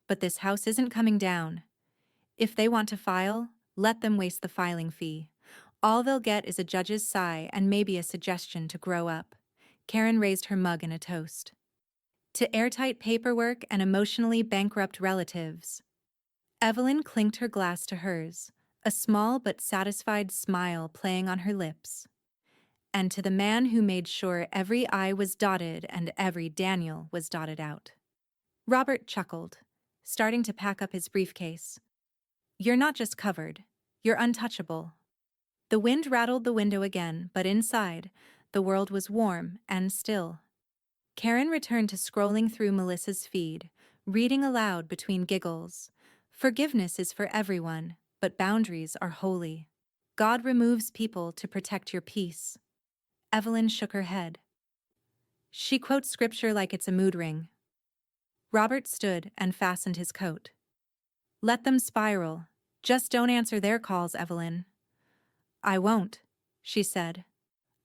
but this house isn't coming down. If they want to file, let them waste the filing fee. All they'll get is a judge's sigh and maybe a suggestion to grow up." Karen raised her mug in a toast. "To airtight paperwork and emotionally bankrupt relatives." Evelyn clinked her glass to hers, a small but satisfied smile playing on her lips. "And to the man who made sure every I was dotted and every Daniel was dotted out." Robert chuckled, starting to pack up his briefcase. "You're not just covered, you're untouchable." The wind rattled the window again, but inside, the world was warm and still. Karen returned to scrolling through Melissa's feed, reading aloud between giggles. "Forgiveness is for everyone, but boundaries are holy. God removes people to protect your peace." Evelyn shook her head. She quotes scripture like it's a mood ring. Robert stood and fastened his coat. "Let them spiral. Just don't answer their calls, Evelyn." "I won't," she said.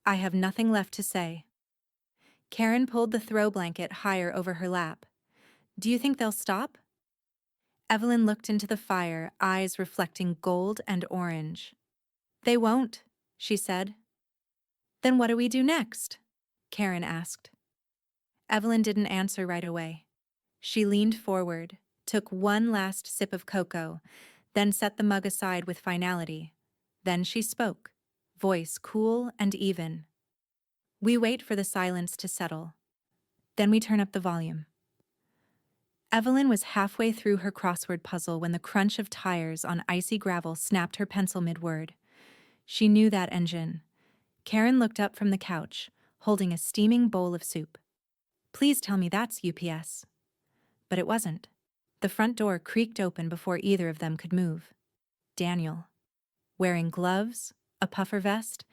"I have nothing left to say." Karen pulled the throw blanket higher over her lap. "Do you think they'll stop?" Evelyn looked into the fire, eyes reflecting gold and orange. "They won't," she said. "Then what do we do next?" Karen asked. Evelyn didn't answer right away. She leaned forward, took one last sip of cocoa, then set the mug aside with finality. Then she spoke, voice cool and even. "We wait for the silence to settle. Then we turn up the volume." Evelyn was halfway through her crossword puzzle when the crunch of tires on icy gravel snapped her pencil mid-word. She knew that engine. Karen looked up from the couch, holding a steaming bowl of soup. "Please tell me that's UPS." But it wasn't. The front door creaked open before either of them could move. Daniel. Wearing gloves, a puffer vest,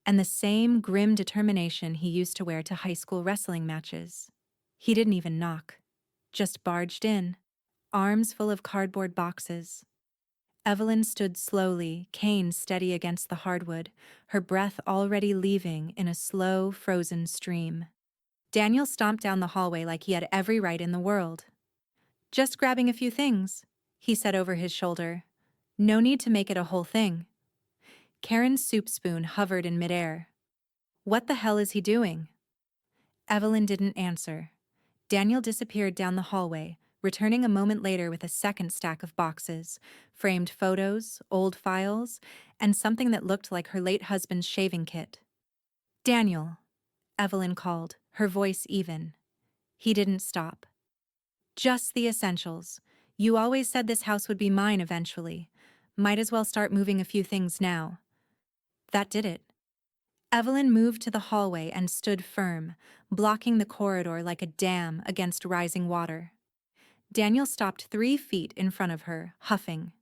and the same grim determination he used to wear to high school wrestling matches. He didn't even knock, just barged in, arms full of cardboard boxes. Evelyn stood slowly, cane steady against the hardwood, her breath already leaving in a slow, frozen stream. Daniel stomped down the hallway like he had every right in the world. "Just grabbing a few things," he said over his shoulder. "No need to make it a whole thing." Karen's soup spoon hovered in midair. "What the hell is he doing?" Evelyn didn't answer. Daniel disappeared down the hallway, returning a moment later with a second stack of boxes, framed photos, old files, and something that looked like her late husband's shaving kit. "Daniel," Evelyn called, her voice even. He didn't stop. "Just the essentials. You always said this house would be mine eventually. Might as well start moving a few things now." That did it. Evelyn moved to the hallway and stood firm, blocking the corridor like a dam against rising water. Daniel stopped 3 feet in front of her, huffing.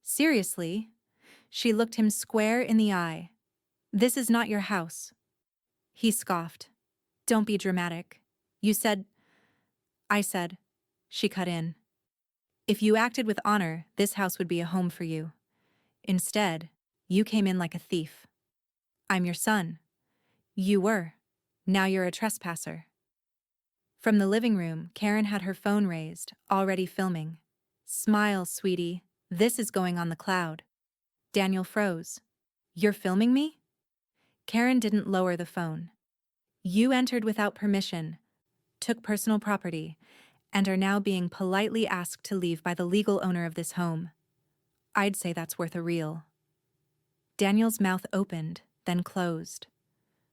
"Seriously?" She looked him square in the eye. "This is not your house." He scoffed. "Don't be dramatic. You said—" "I said," she cut in. "If you acted with honor, this house would be a home for you. Instead, you came in like a thief. I'm your son. You were. Now you're a trespasser." From the living room, Karen had her phone raised, already filming. "Smile, sweetie. This is going on the cloud." Daniel froze. "You're filming me?" Karen didn't lower the phone. "You entered without permission, took personal property, and are now being politely asked to leave by the legal owner of this home. I'd say that's worth a reel." Daniel's mouth opened, then closed.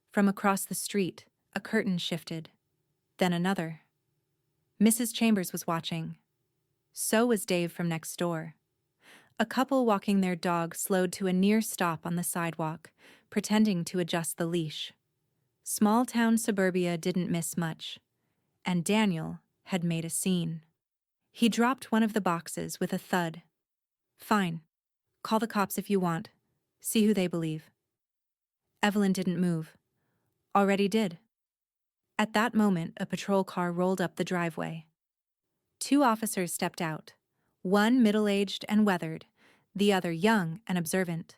From across the street, a curtain shifted. Then another. Mrs. Chambers was watching. So was Dave from next door. A couple walking their dog slowed to a near stop on the sidewalk, pretending to adjust the leash. Small-town suburbia didn't miss much, and Daniel had made a scene. He dropped one of the boxes with a thud. "Fine. Call the cops if you want. See who they believe." Evelyn didn't move. Already did. At that moment, a patrol car rolled up the driveway. 2 officers stepped out, one middle-aged and weathered, the other young and observant.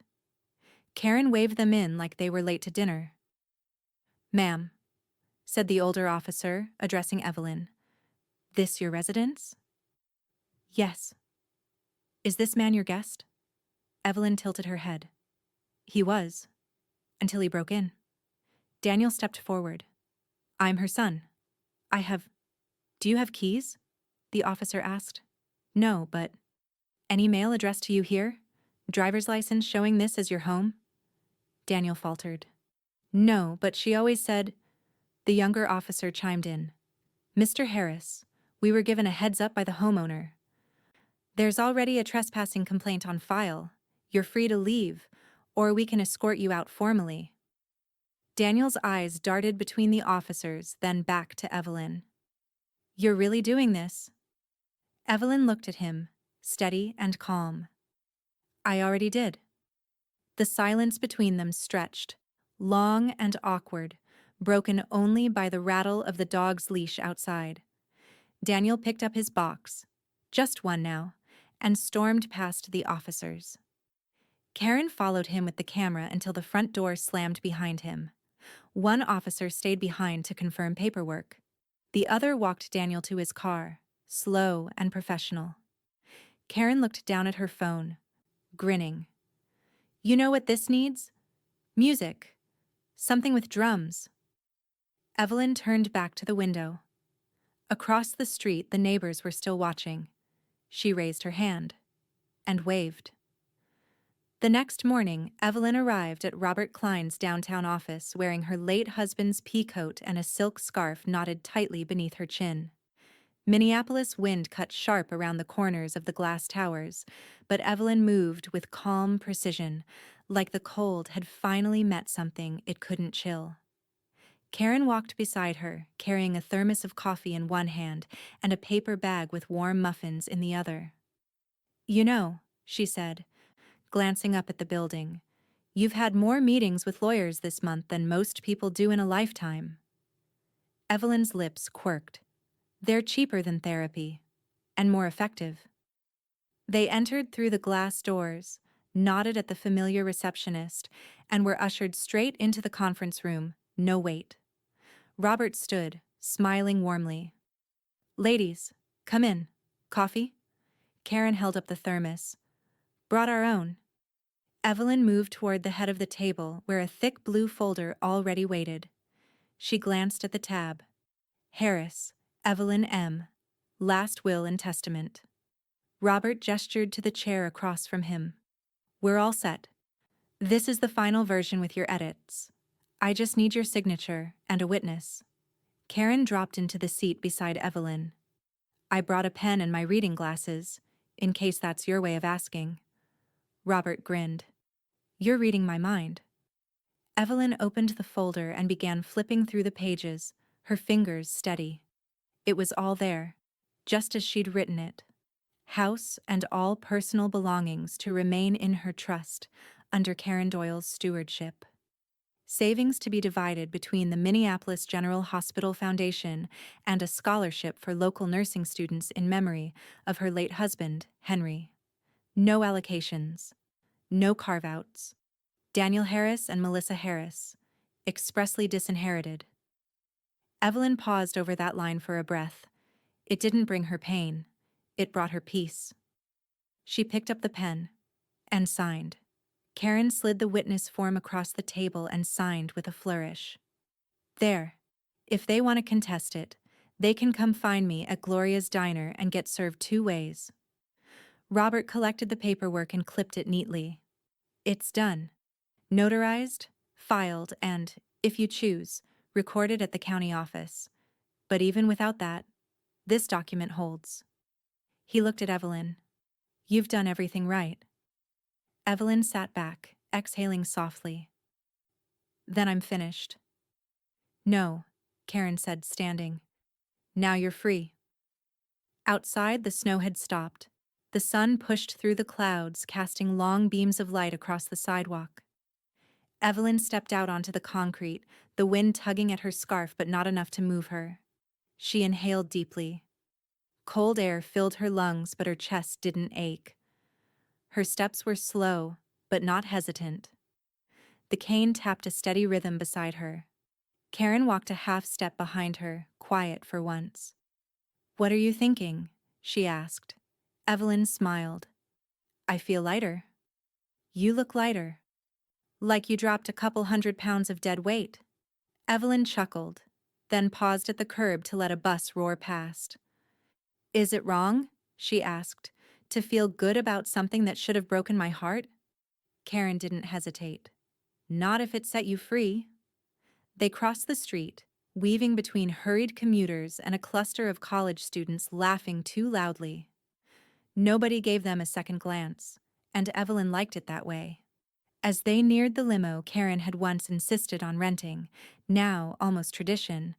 Karen waved them in like they were late to dinner. "Ma'am," said the older officer, addressing Evelyn. "This your residence?" "Yes." "Is this man your guest?" Evelyn tilted her head. "He was, until he broke in." Daniel stepped forward. "I'm her son. I have—" "Do you have keys?" the officer asked. "No, but—" "Any mail addressed to you here? Driver's license showing this as your home?" Daniel faltered. "No, but she always said—" The younger officer chimed in. "Mr. Harris, we were given a heads up by the homeowner. There's already a trespassing complaint on file. You're free to leave, or we can escort you out formally." Daniel's eyes darted between the officers, then back to Evelyn. "You're really doing this?" Evelyn looked at him, steady and calm. "I already did." The silence between them stretched, long and awkward, broken only by the rattle of the dog's leash outside. Daniel picked up his box, just one now, and stormed past the officers. Karen followed him with the camera until the front door slammed behind him. One officer stayed behind to confirm paperwork. The other walked Daniel to his car, slow and professional. Karen looked down at her phone, grinning. "You know what this needs? Music. Something with drums." Evelyn turned back to the window. Across the street, the neighbors were still watching. She raised her hand and waved. The next morning, Evelyn arrived at Robert Klein's downtown office wearing her late husband's pea coat and a silk scarf knotted tightly beneath her chin. Minneapolis wind cut sharp around the corners of the glass towers, but Evelyn moved with calm precision, like the cold had finally met something it couldn't chill. Karen walked beside her, carrying a thermos of coffee in one hand and a paper bag with warm muffins in the other. "You know," she said, glancing up at the building, You've had more meetings with lawyers this month than most people do in a lifetime. Evelyn's lips quirked. They're cheaper than therapy. And more effective. They entered through the glass doors, nodded at the familiar receptionist, and were ushered straight into the conference room, no wait. Robert stood, smiling warmly. Ladies, come in. Coffee? Karen held up the thermos. Brought our own. Evelyn moved toward the head of the table where a thick blue folder already waited. She glanced at the tab. Harris, Evelyn M. Last will and testament. Robert gestured to the chair across from him. We're all set. This is the final version with your edits. I just need your signature and a witness. Karen dropped into the seat beside Evelyn. I brought a pen and my reading glasses, in case that's your way of asking. Robert grinned. You're reading my mind. Evelyn opened the folder and began flipping through the pages, her fingers steady. It was all there, just as she'd written it. House and all personal belongings to remain in her trust under Karen Doyle's stewardship. Savings to be divided between the Minneapolis General Hospital Foundation and a scholarship for local nursing students in memory of her late husband, Henry. No allocations. No carve-outs. Daniel Harris and Melissa Harris, expressly disinherited. Evelyn paused over that line for a breath. It didn't bring her pain. It brought her peace. She picked up the pen and signed. Karen slid the witness form across the table and signed with a flourish. There. If they want to contest it, they can come find me at Gloria's Diner and get served 2 ways. Robert collected the paperwork and clipped it neatly. It's done. Notarized, filed, and, if you choose, recorded at the county office. But even without that, this document holds. He looked at Evelyn. You've done everything right. Evelyn sat back, exhaling softly. Then I'm finished. No, Karen said, standing. Now you're free. Outside, the snow had stopped. The sun pushed through the clouds, casting long beams of light across the sidewalk. Evelyn stepped out onto the concrete, the wind tugging at her scarf but not enough to move her. She inhaled deeply. Cold air filled her lungs, but her chest didn't ache. Her steps were slow, but not hesitant. The cane tapped a steady rhythm beside her. Karen walked a half step behind her, quiet for once. What are you thinking? She asked. Evelyn smiled. I feel lighter. You look lighter. Like you dropped a couple 100 pounds of dead weight. Evelyn chuckled, then paused at the curb to let a bus roar past. Is it wrong, she asked, to feel good about something that should have broken my heart? Karen didn't hesitate. Not if it set you free. They crossed the street, weaving between hurried commuters and a cluster of college students laughing too loudly. Nobody gave them a second glance, and Evelyn liked it that way. As they neared the limo Karen had once insisted on renting, now almost tradition,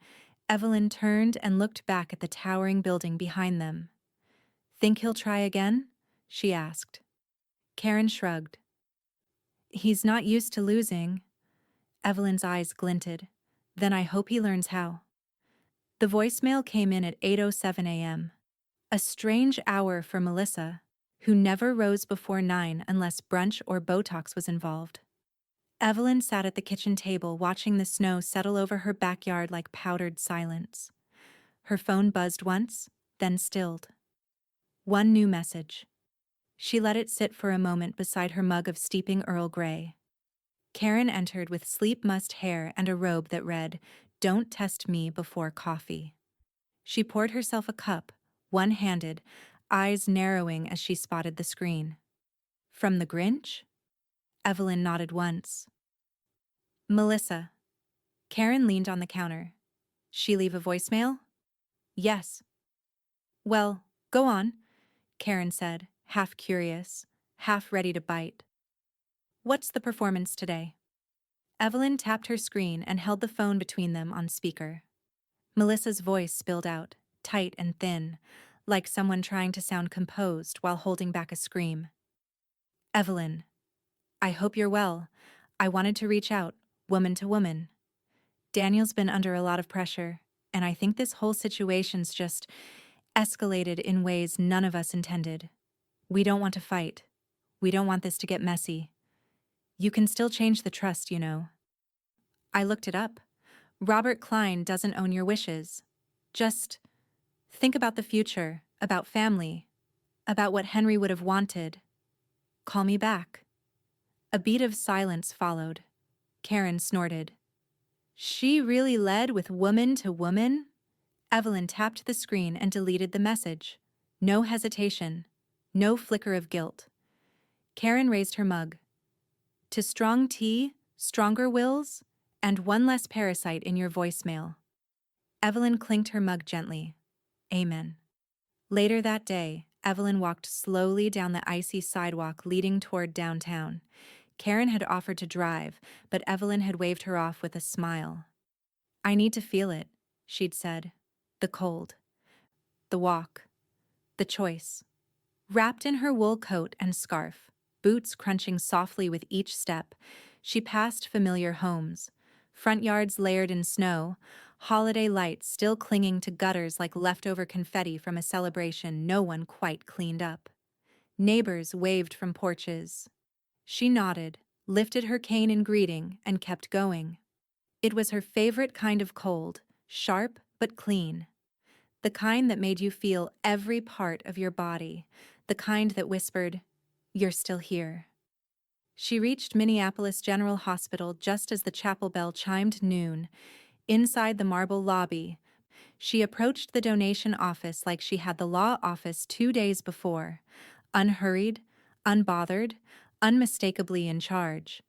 Evelyn turned and looked back at the towering building behind them. Think he'll try again? She asked. Karen shrugged. He's not used to losing. Evelyn's eyes glinted. Then I hope he learns how. The voicemail came in at 8:07 a.m. A strange hour for Melissa, who never rose before 9 unless brunch or Botox was involved. Evelyn sat at the kitchen table watching the snow settle over her backyard like powdered silence. Her phone buzzed once, then stilled. One new message. She let it sit for a moment beside her mug of steeping Earl Grey. Karen entered with sleep-mussed hair and a robe that read, "Don't test me before coffee." She poured herself a cup, one-handed, eyes narrowing as she spotted the screen. From the Grinch? Evelyn nodded once. Melissa. Karen leaned on the counter. She leave a voicemail? Yes. Well, go on, Karen said, half curious, half ready to bite. What's the performance today? Evelyn tapped her screen and held the phone between them on speaker. Melissa's voice spilled out, tight and thin, like someone trying to sound composed while holding back a scream. Evelyn, I hope you're well. I wanted to reach out, woman to woman. Daniel's been under a lot of pressure, and I think this whole situation's just escalated in ways none of us intended. We don't want to fight. We don't want this to get messy. You can still change the trust, you know. I looked it up. Robert Klein doesn't own your wishes. Just think about the future, about family, about what Henry would have wanted. Call me back. A beat of silence followed. Karen snorted. She really led with woman to woman? Evelyn tapped the screen and deleted the message. No hesitation. No flicker of guilt. Karen raised her mug. To strong tea, stronger wills, and one less parasite in your voicemail. Evelyn clinked her mug gently. Amen. Later that day, Evelyn walked slowly down the icy sidewalk leading toward downtown. Karen had offered to drive, but Evelyn had waved her off with a smile. I need to feel it, she'd said. The cold. The walk. The choice. Wrapped in her wool coat and scarf, boots crunching softly with each step, she passed familiar homes, front yards layered in snow, holiday lights still clinging to gutters like leftover confetti from a celebration no one quite cleaned up. Neighbors waved from porches. She nodded, lifted her cane in greeting, and kept going. It was her favorite kind of cold, sharp but clean. The kind that made you feel every part of your body, the kind that whispered, "You're still here." She reached Minneapolis General Hospital just as the chapel bell chimed noon. Inside the marble lobby, she approached the donation office like she had the law office 2 days before, unhurried, unbothered, unmistakably in charge.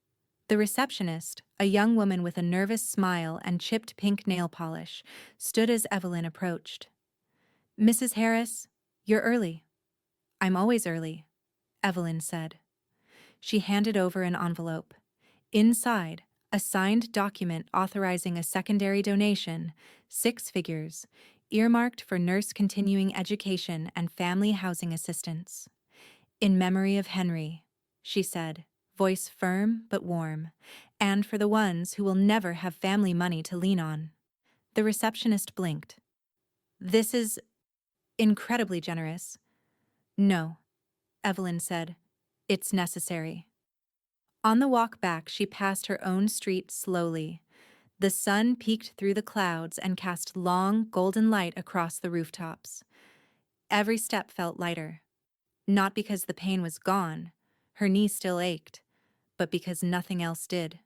The receptionist, a young woman with a nervous smile and chipped pink nail polish, stood as Evelyn approached. Mrs. Harris, you're early. I'm always early, Evelyn said. She handed over an envelope. Inside, a signed document authorizing a secondary donation, 6 figures, earmarked for nurse continuing education and family housing assistance. In memory of Henry, she said, voice firm but warm, and for the ones who will never have family money to lean on. The receptionist blinked. This is incredibly generous. No, Evelyn said. It's necessary. On the walk back, she passed her own street slowly. The sun peeked through the clouds and cast long, golden light across the rooftops. Every step felt lighter. Not because the pain was gone, her knee still ached, but because nothing else did.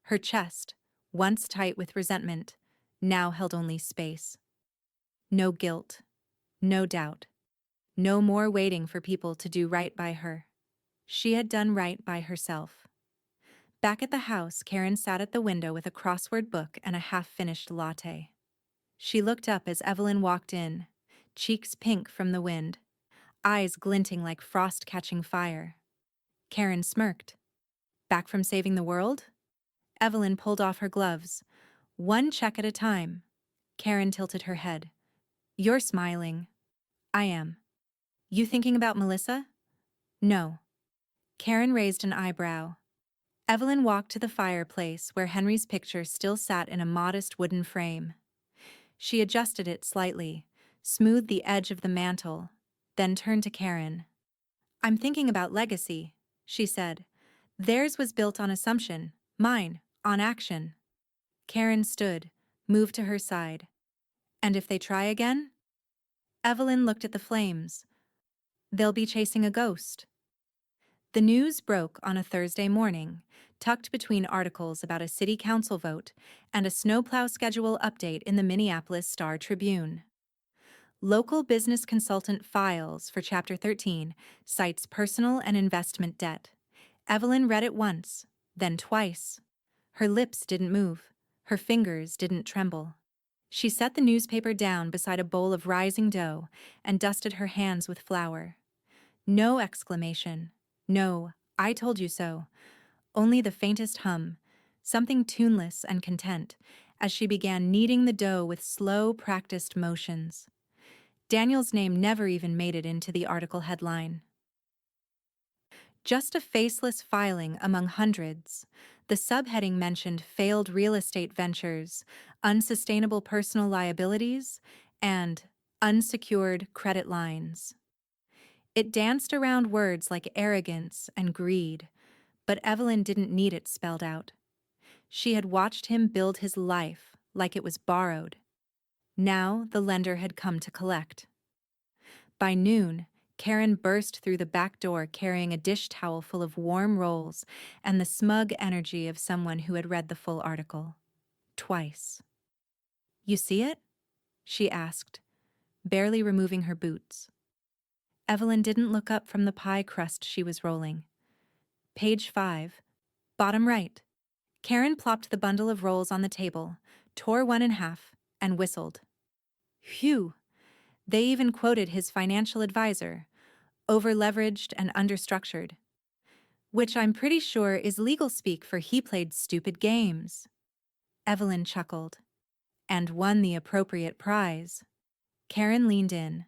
Her chest, once tight with resentment, now held only space. No guilt, no doubt, no more waiting for people to do right by her. She had done right by herself. Back at the house, Karen sat at the window with a crossword book and a half-finished latte. She looked up as Evelyn walked in, cheeks pink from the wind, eyes glinting like frost catching fire. Karen smirked. Back from saving the world? Evelyn pulled off her gloves. One check at a time. Karen tilted her head. You're smiling. I am. You thinking about Melissa? No. Karen raised an eyebrow. Evelyn walked to the fireplace where Henry's picture still sat in a modest wooden frame. She adjusted it slightly, smoothed the edge of the mantel, then turned to Karen. I'm thinking about legacy, she said. Theirs was built on assumption, mine, on action. Karen stood, moved to her side. And if they try again? Evelyn looked at the flames. They'll be chasing a ghost. The news broke on a Thursday morning, tucked between articles about a city council vote and a snowplow schedule update in the Minneapolis Star-Tribune. Local business consultant files for Chapter 13 cites personal and investment debt. Evelyn read it once, then twice. Her lips didn't move. Her fingers didn't tremble. She set the newspaper down beside a bowl of rising dough and dusted her hands with flour. No exclamation. No, I told you so. Only the faintest hum, something tuneless and content, as she began kneading the dough with slow, practiced motions. Daniel's name never even made it into the article headline. Just a faceless filing among hundreds, The subheading mentioned failed real estate ventures, unsustainable personal liabilities, and unsecured credit lines. It danced around words like arrogance and greed, but Evelyn didn't need it spelled out. She had watched him build his life like it was borrowed. Now the lender had come to collect. By noon, Karen burst through the back door carrying a dish towel full of warm rolls and the smug energy of someone who had read the full article. Twice. "You see it?" she asked, barely removing her boots. Evelyn didn't look up from the pie crust she was rolling. Page 5, bottom right. Karen plopped the bundle of rolls on the table, tore one in half, and whistled. Phew! They even quoted his financial advisor, over-leveraged and understructured, which I'm pretty sure is legal speak for he played stupid games. Evelyn chuckled. And won the appropriate prize. Karen leaned in.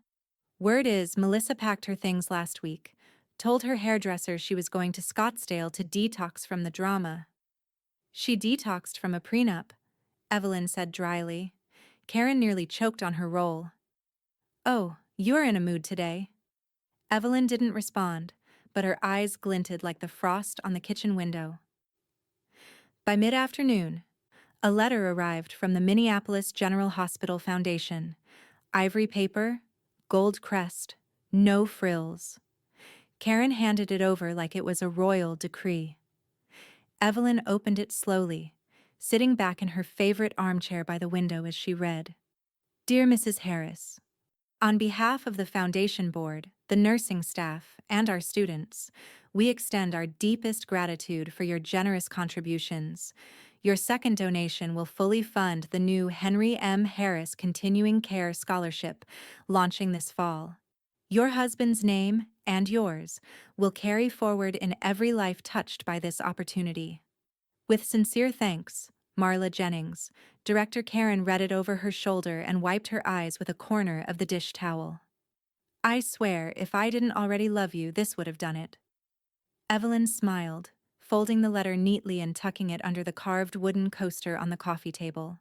Word is Melissa packed her things last week, told her hairdresser she was going to Scottsdale to detox from the drama. She detoxed from a prenup, Evelyn said dryly. Karen nearly choked on her roll. Oh, you're in a mood today. Evelyn didn't respond, but her eyes glinted like the frost on the kitchen window. By mid-afternoon, a letter arrived from the Minneapolis General Hospital Foundation. Ivory paper, gold crest, no frills. Karen handed it over like it was a royal decree. Evelyn opened it slowly, sitting back in her favorite armchair by the window as she read. Dear Mrs. Harris, on behalf of the Foundation Board, the nursing staff, and our students, we extend our deepest gratitude for your generous contributions. Your second donation will fully fund the new Henry M. Harris Continuing Care Scholarship, launching this fall. Your husband's name, and yours, will carry forward in every life touched by this opportunity. With sincere thanks, Marla Jennings. Director Karen read it over her shoulder and wiped her eyes with a corner of the dish towel. I swear, if I didn't already love you, this would have done it. Evelyn smiled, folding the letter neatly and tucking it under the carved wooden coaster on the coffee table.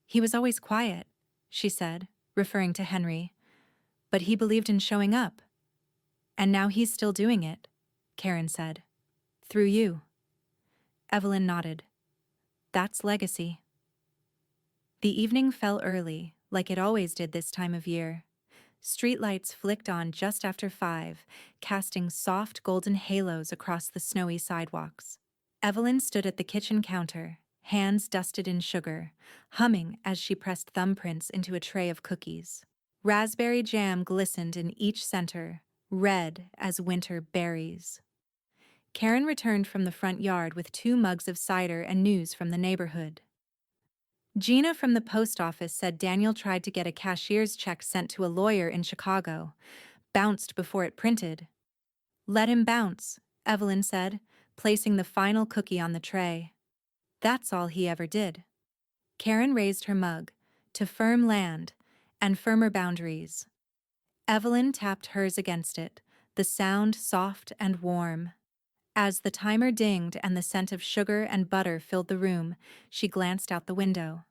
He was always quiet, she said, referring to Henry, but he believed in showing up. And now he's still doing it, Karen said. Through you. Evelyn nodded. That's legacy. The evening fell early, like it always did this time of year. Streetlights flicked on just after 5, casting soft golden halos across the snowy sidewalks. Evelyn stood at the kitchen counter, hands dusted in sugar, humming as she pressed thumbprints into a tray of cookies. Raspberry jam glistened in each center, red as winter berries. Karen returned from the front yard with 2 mugs of cider and news from the neighborhood. Gina from the post office said Daniel tried to get a cashier's check sent to a lawyer in Chicago. Bounced before it printed. Let him bounce, Evelyn said, placing the final cookie on the tray. That's all he ever did. Karen raised her mug, to firm land, and firmer boundaries. Evelyn tapped hers against it, the sound soft and warm. As the timer dinged and the scent of sugar and butter filled the room, she glanced out the window.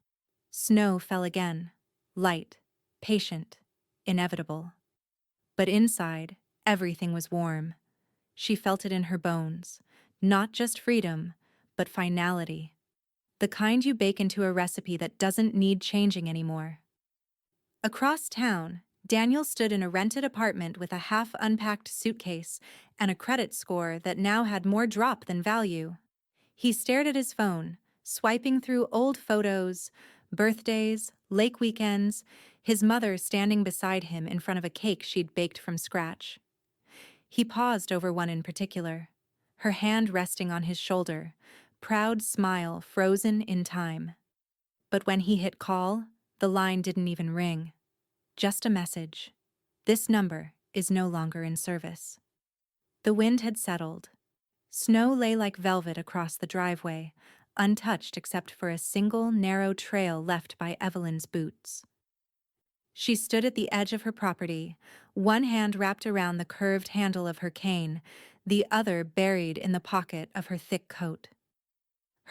Snow fell again, light, patient, inevitable. But inside, everything was warm. She felt it in her bones, not just freedom, but finality. The kind you bake into a recipe that doesn't need changing anymore. Across town, Daniel stood in a rented apartment with a half-unpacked suitcase and a credit score that now had more drop than value. He stared at his phone, swiping through old photos, birthdays, lake weekends, his mother standing beside him in front of a cake she'd baked from scratch. He paused over one in particular, her hand resting on his shoulder, proud smile frozen in time. But when he hit call, the line didn't even ring. Just a message. This number is no longer in service. The wind had settled. Snow lay like velvet across the driveway, untouched except for a single narrow trail left by Evelyn's boots. She stood at the edge of her property, one hand wrapped around the curved handle of her cane, the other buried in the pocket of her thick coat.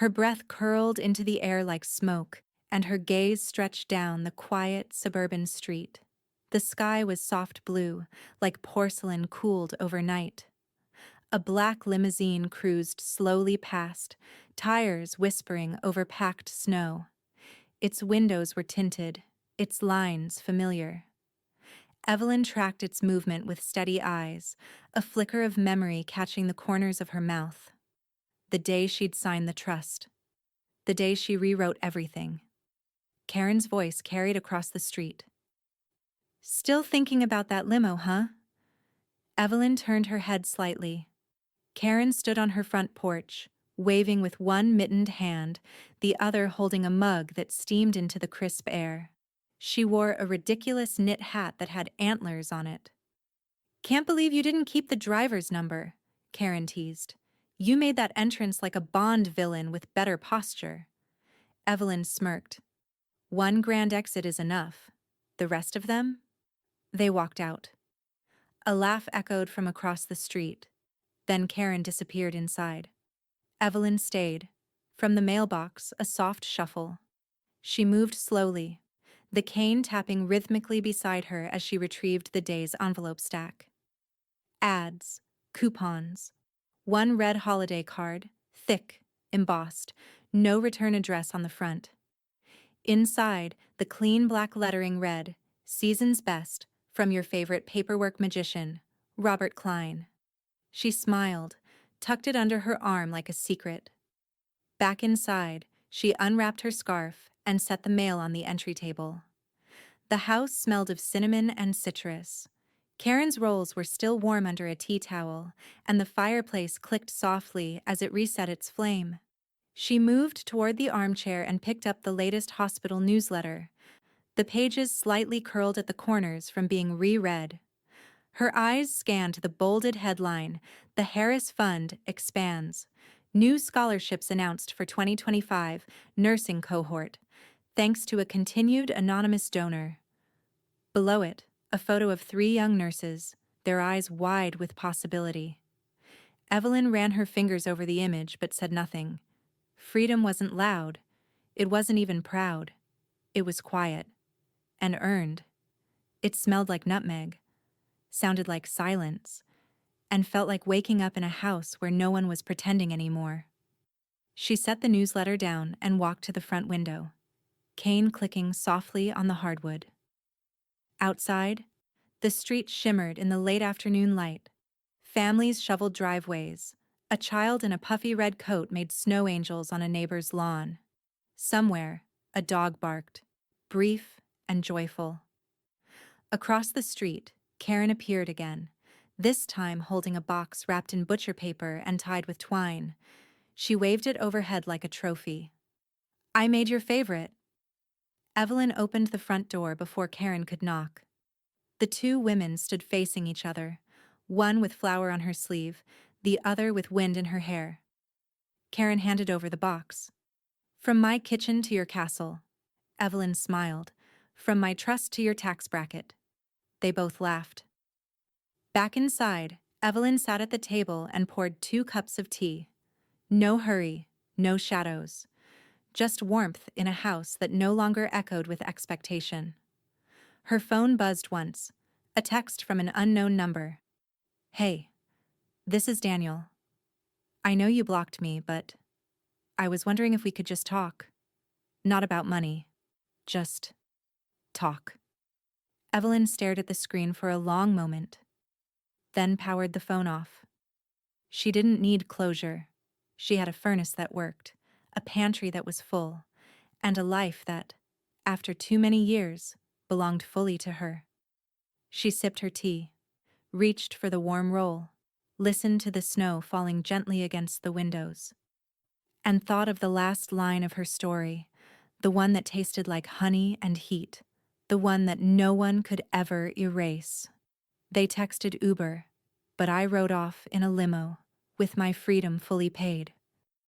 Her breath curled into the air like smoke, and her gaze stretched down the quiet suburban street. The sky was soft blue, like porcelain cooled overnight. A black limousine cruised slowly past, tires whispering over packed snow. Its windows were tinted, its lines familiar. Evelyn tracked its movement with steady eyes, a flicker of memory catching the corners of her mouth. The day she'd signed the trust. The day she rewrote everything. Karen's voice carried across the street. "Still thinking about that limo, huh?" Evelyn turned her head slightly. Karen stood on her front porch, waving with one mittened hand, the other holding a mug that steamed into the crisp air. She wore a ridiculous knit hat that had antlers on it. "Can't believe you didn't keep the driver's number," Karen teased. "You made that entrance like a Bond villain with better posture." Evelyn smirked. "One grand exit is enough. The rest of them?" They walked out. A laugh echoed from across the street. Then Karen disappeared inside. Evelyn stayed. From the mailbox, a soft shuffle. She moved slowly, the cane tapping rhythmically beside her as she retrieved the day's envelope stack. Ads, coupons, one red holiday card, thick, embossed, no return address on the front. Inside, the clean black lettering read, "Season's Best, from your favorite paperwork magician, Robert Klein." She smiled, tucked it under her arm like a secret. Back inside, she unwrapped her scarf and set the mail on the entry table. The house smelled of cinnamon and citrus. Karen's rolls were still warm under a tea towel, and the fireplace clicked softly as it reset its flame. She moved toward the armchair and picked up the latest hospital newsletter. The pages slightly curled at the corners from being reread. Her eyes scanned the bolded headline, "The Harris Fund expands. New scholarships announced for 2025 nursing cohort, thanks to a continued anonymous donor." Below it, a photo of 3 young nurses, their eyes wide with possibility. Evelyn ran her fingers over the image but said nothing. Freedom wasn't loud. It wasn't even proud. It was quiet. And earned. It smelled like nutmeg, sounded like silence, and felt like waking up in a house where no one was pretending anymore. She set the newsletter down and walked to the front window, cane clicking softly on the hardwood. Outside, the street shimmered in the late afternoon light. Families shoveled driveways. A child in a puffy red coat made snow angels on a neighbor's lawn. Somewhere, a dog barked, brief and joyful. Across the street, Karen appeared again, this time holding a box wrapped in butcher paper and tied with twine. She waved it overhead like a trophy. "I made your favorite." Evelyn opened the front door before Karen could knock. The 2 women stood facing each other, one with flour on her sleeve, the other with wind in her hair. Karen handed over the box. "From my kitchen to your castle." Evelyn smiled. "From my trust to your tax bracket." They both laughed. Back inside, Evelyn sat at the table and poured 2 cups of tea. No hurry, no shadows. Just warmth in a house that no longer echoed with expectation. Her phone buzzed once, a text from an unknown number. "Hey, this is Daniel. I know you blocked me, but I was wondering if we could just talk. Not about money. Just talk." Evelyn stared at the screen for a long moment, then powered the phone off. She didn't need closure. She had a furnace that worked, a pantry that was full, and a life that, after too many years, belonged fully to her. She sipped her tea, reached for the warm roll, listened to the snow falling gently against the windows, and thought of the last line of her story, the one that tasted like honey and heat, the one that no one could ever erase. They texted Uber, but I rode off in a limo, with my freedom fully paid.